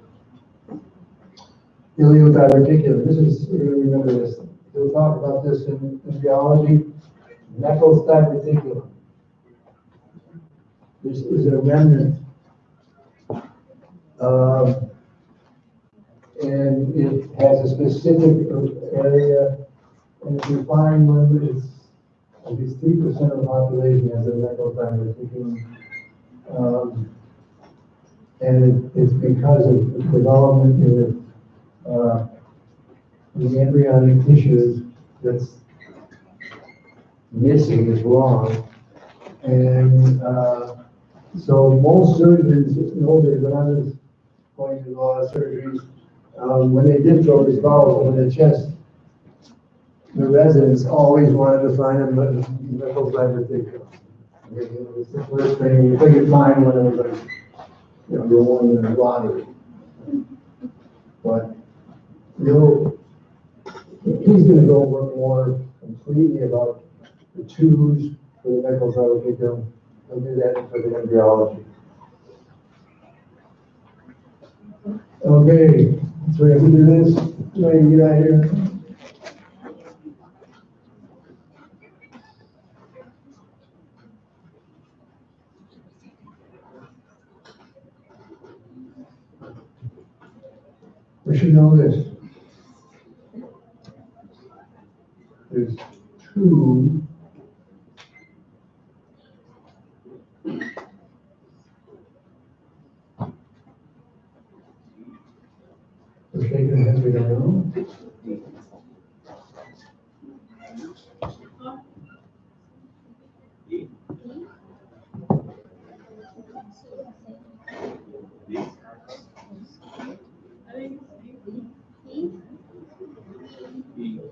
Iliotibial, this is, you're going to remember this. We'll talk about this in physiology. Nephros diverticulum. This is a remnant, and it has a specific area And if you find one, it's at least 3% of the population has a medical primary thinking. And it's because of the development in the embryonic tissues that's missing, is wrong. And so most surgeons know that when I was going to a lot of surgeries, when they did throw these bowels over the chest, the residents always wanted to find a medical primary thinking. It's the first thing you think you find when it was like, you're one in the lottery. But he's gonna go work more completely about the tubes for the medical fabrication. He'll do that for the embryology. Okay, so we have to do this. Ready to get out of here? We should know this. There's two we're shaking heads, we don't know.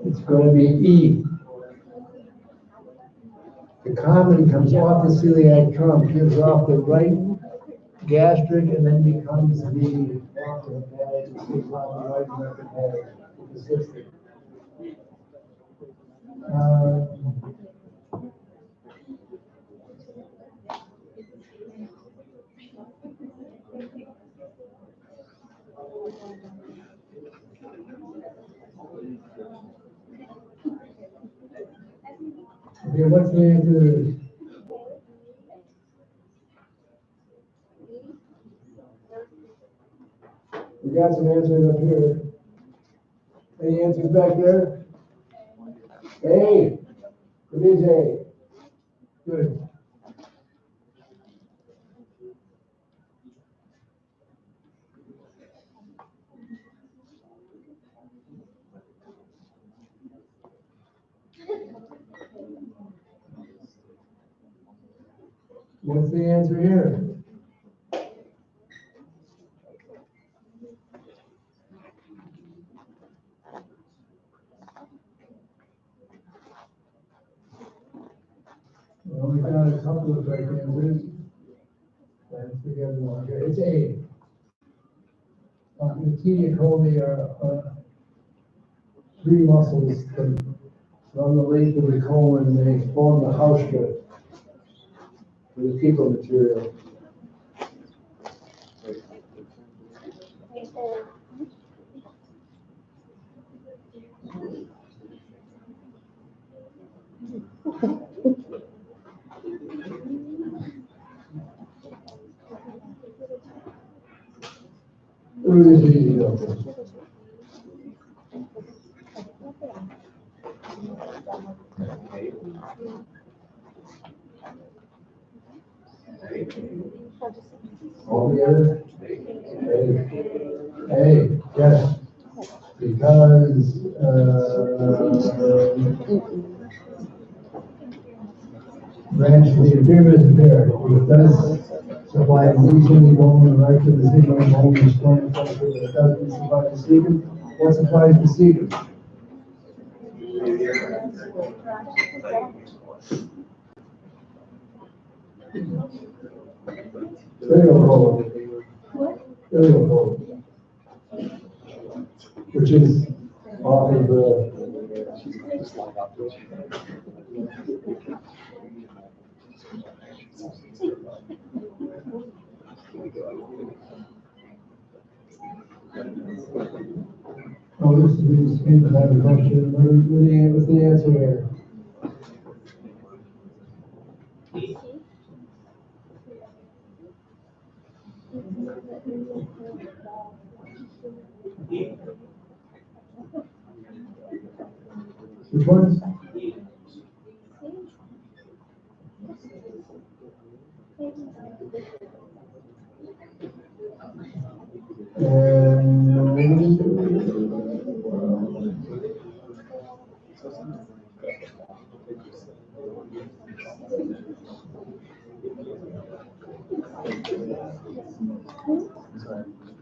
It's going to be E. The common comes off the celiac trunk, gives off the right gastric, and then becomes the cystic. Okay, what's the answer to this? We got some answers up here. Any answers back there? A. What is A? Good. What's the answer here? Well, we got a couple of right answers. Let's figure one. Okay, it's A. The teniacoli are three muscles that run the length of the colon, and they form the house strip for the fecal material. Really easy though. All together? A, yes. Because, branch the inferior is there. It does supply lesion bone right to the sigmoid bone, restoring function. It doesn't supply the cecum. What supplies the cecum? Iliac bone, which is off of the oh, this is another question. What's the answer here? Which one?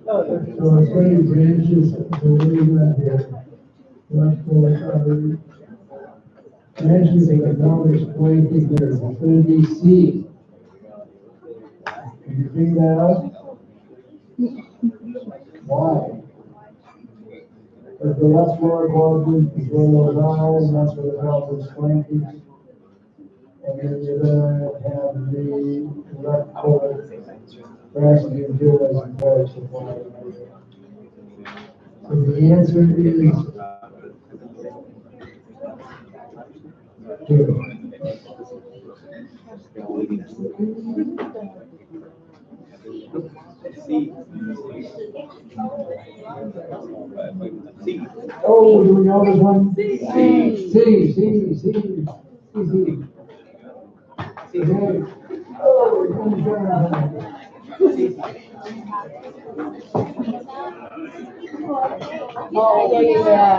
So study branches, so what do you got here? Branches of the knowledge blanket here, it's gonna be C. Can you figure that out? Why? Because the left lower quadrant is where those are, and that's where the knowledge blanket. And then you're gonna have the left quarter, perhaps you can do as a power supply. So the answer is two. Oh, do we know this one? C. Oh, yeah.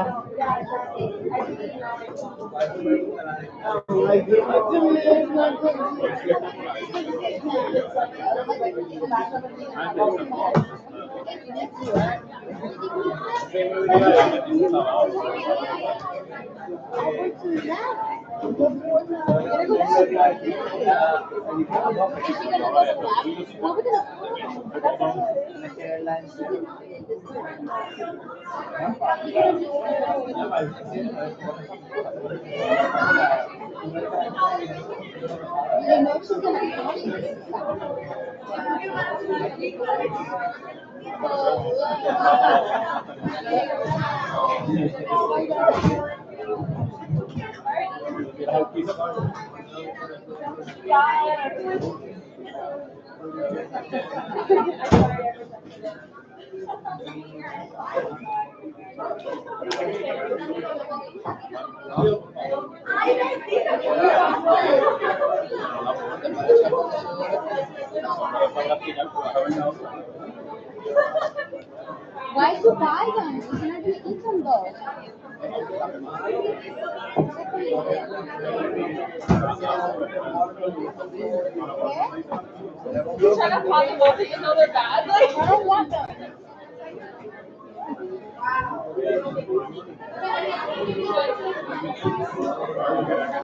You know she's gonna be funny. Why did you buy them? You're gonna eat them though. You trying to pop them over, you know they're bad? Like, I don't want them.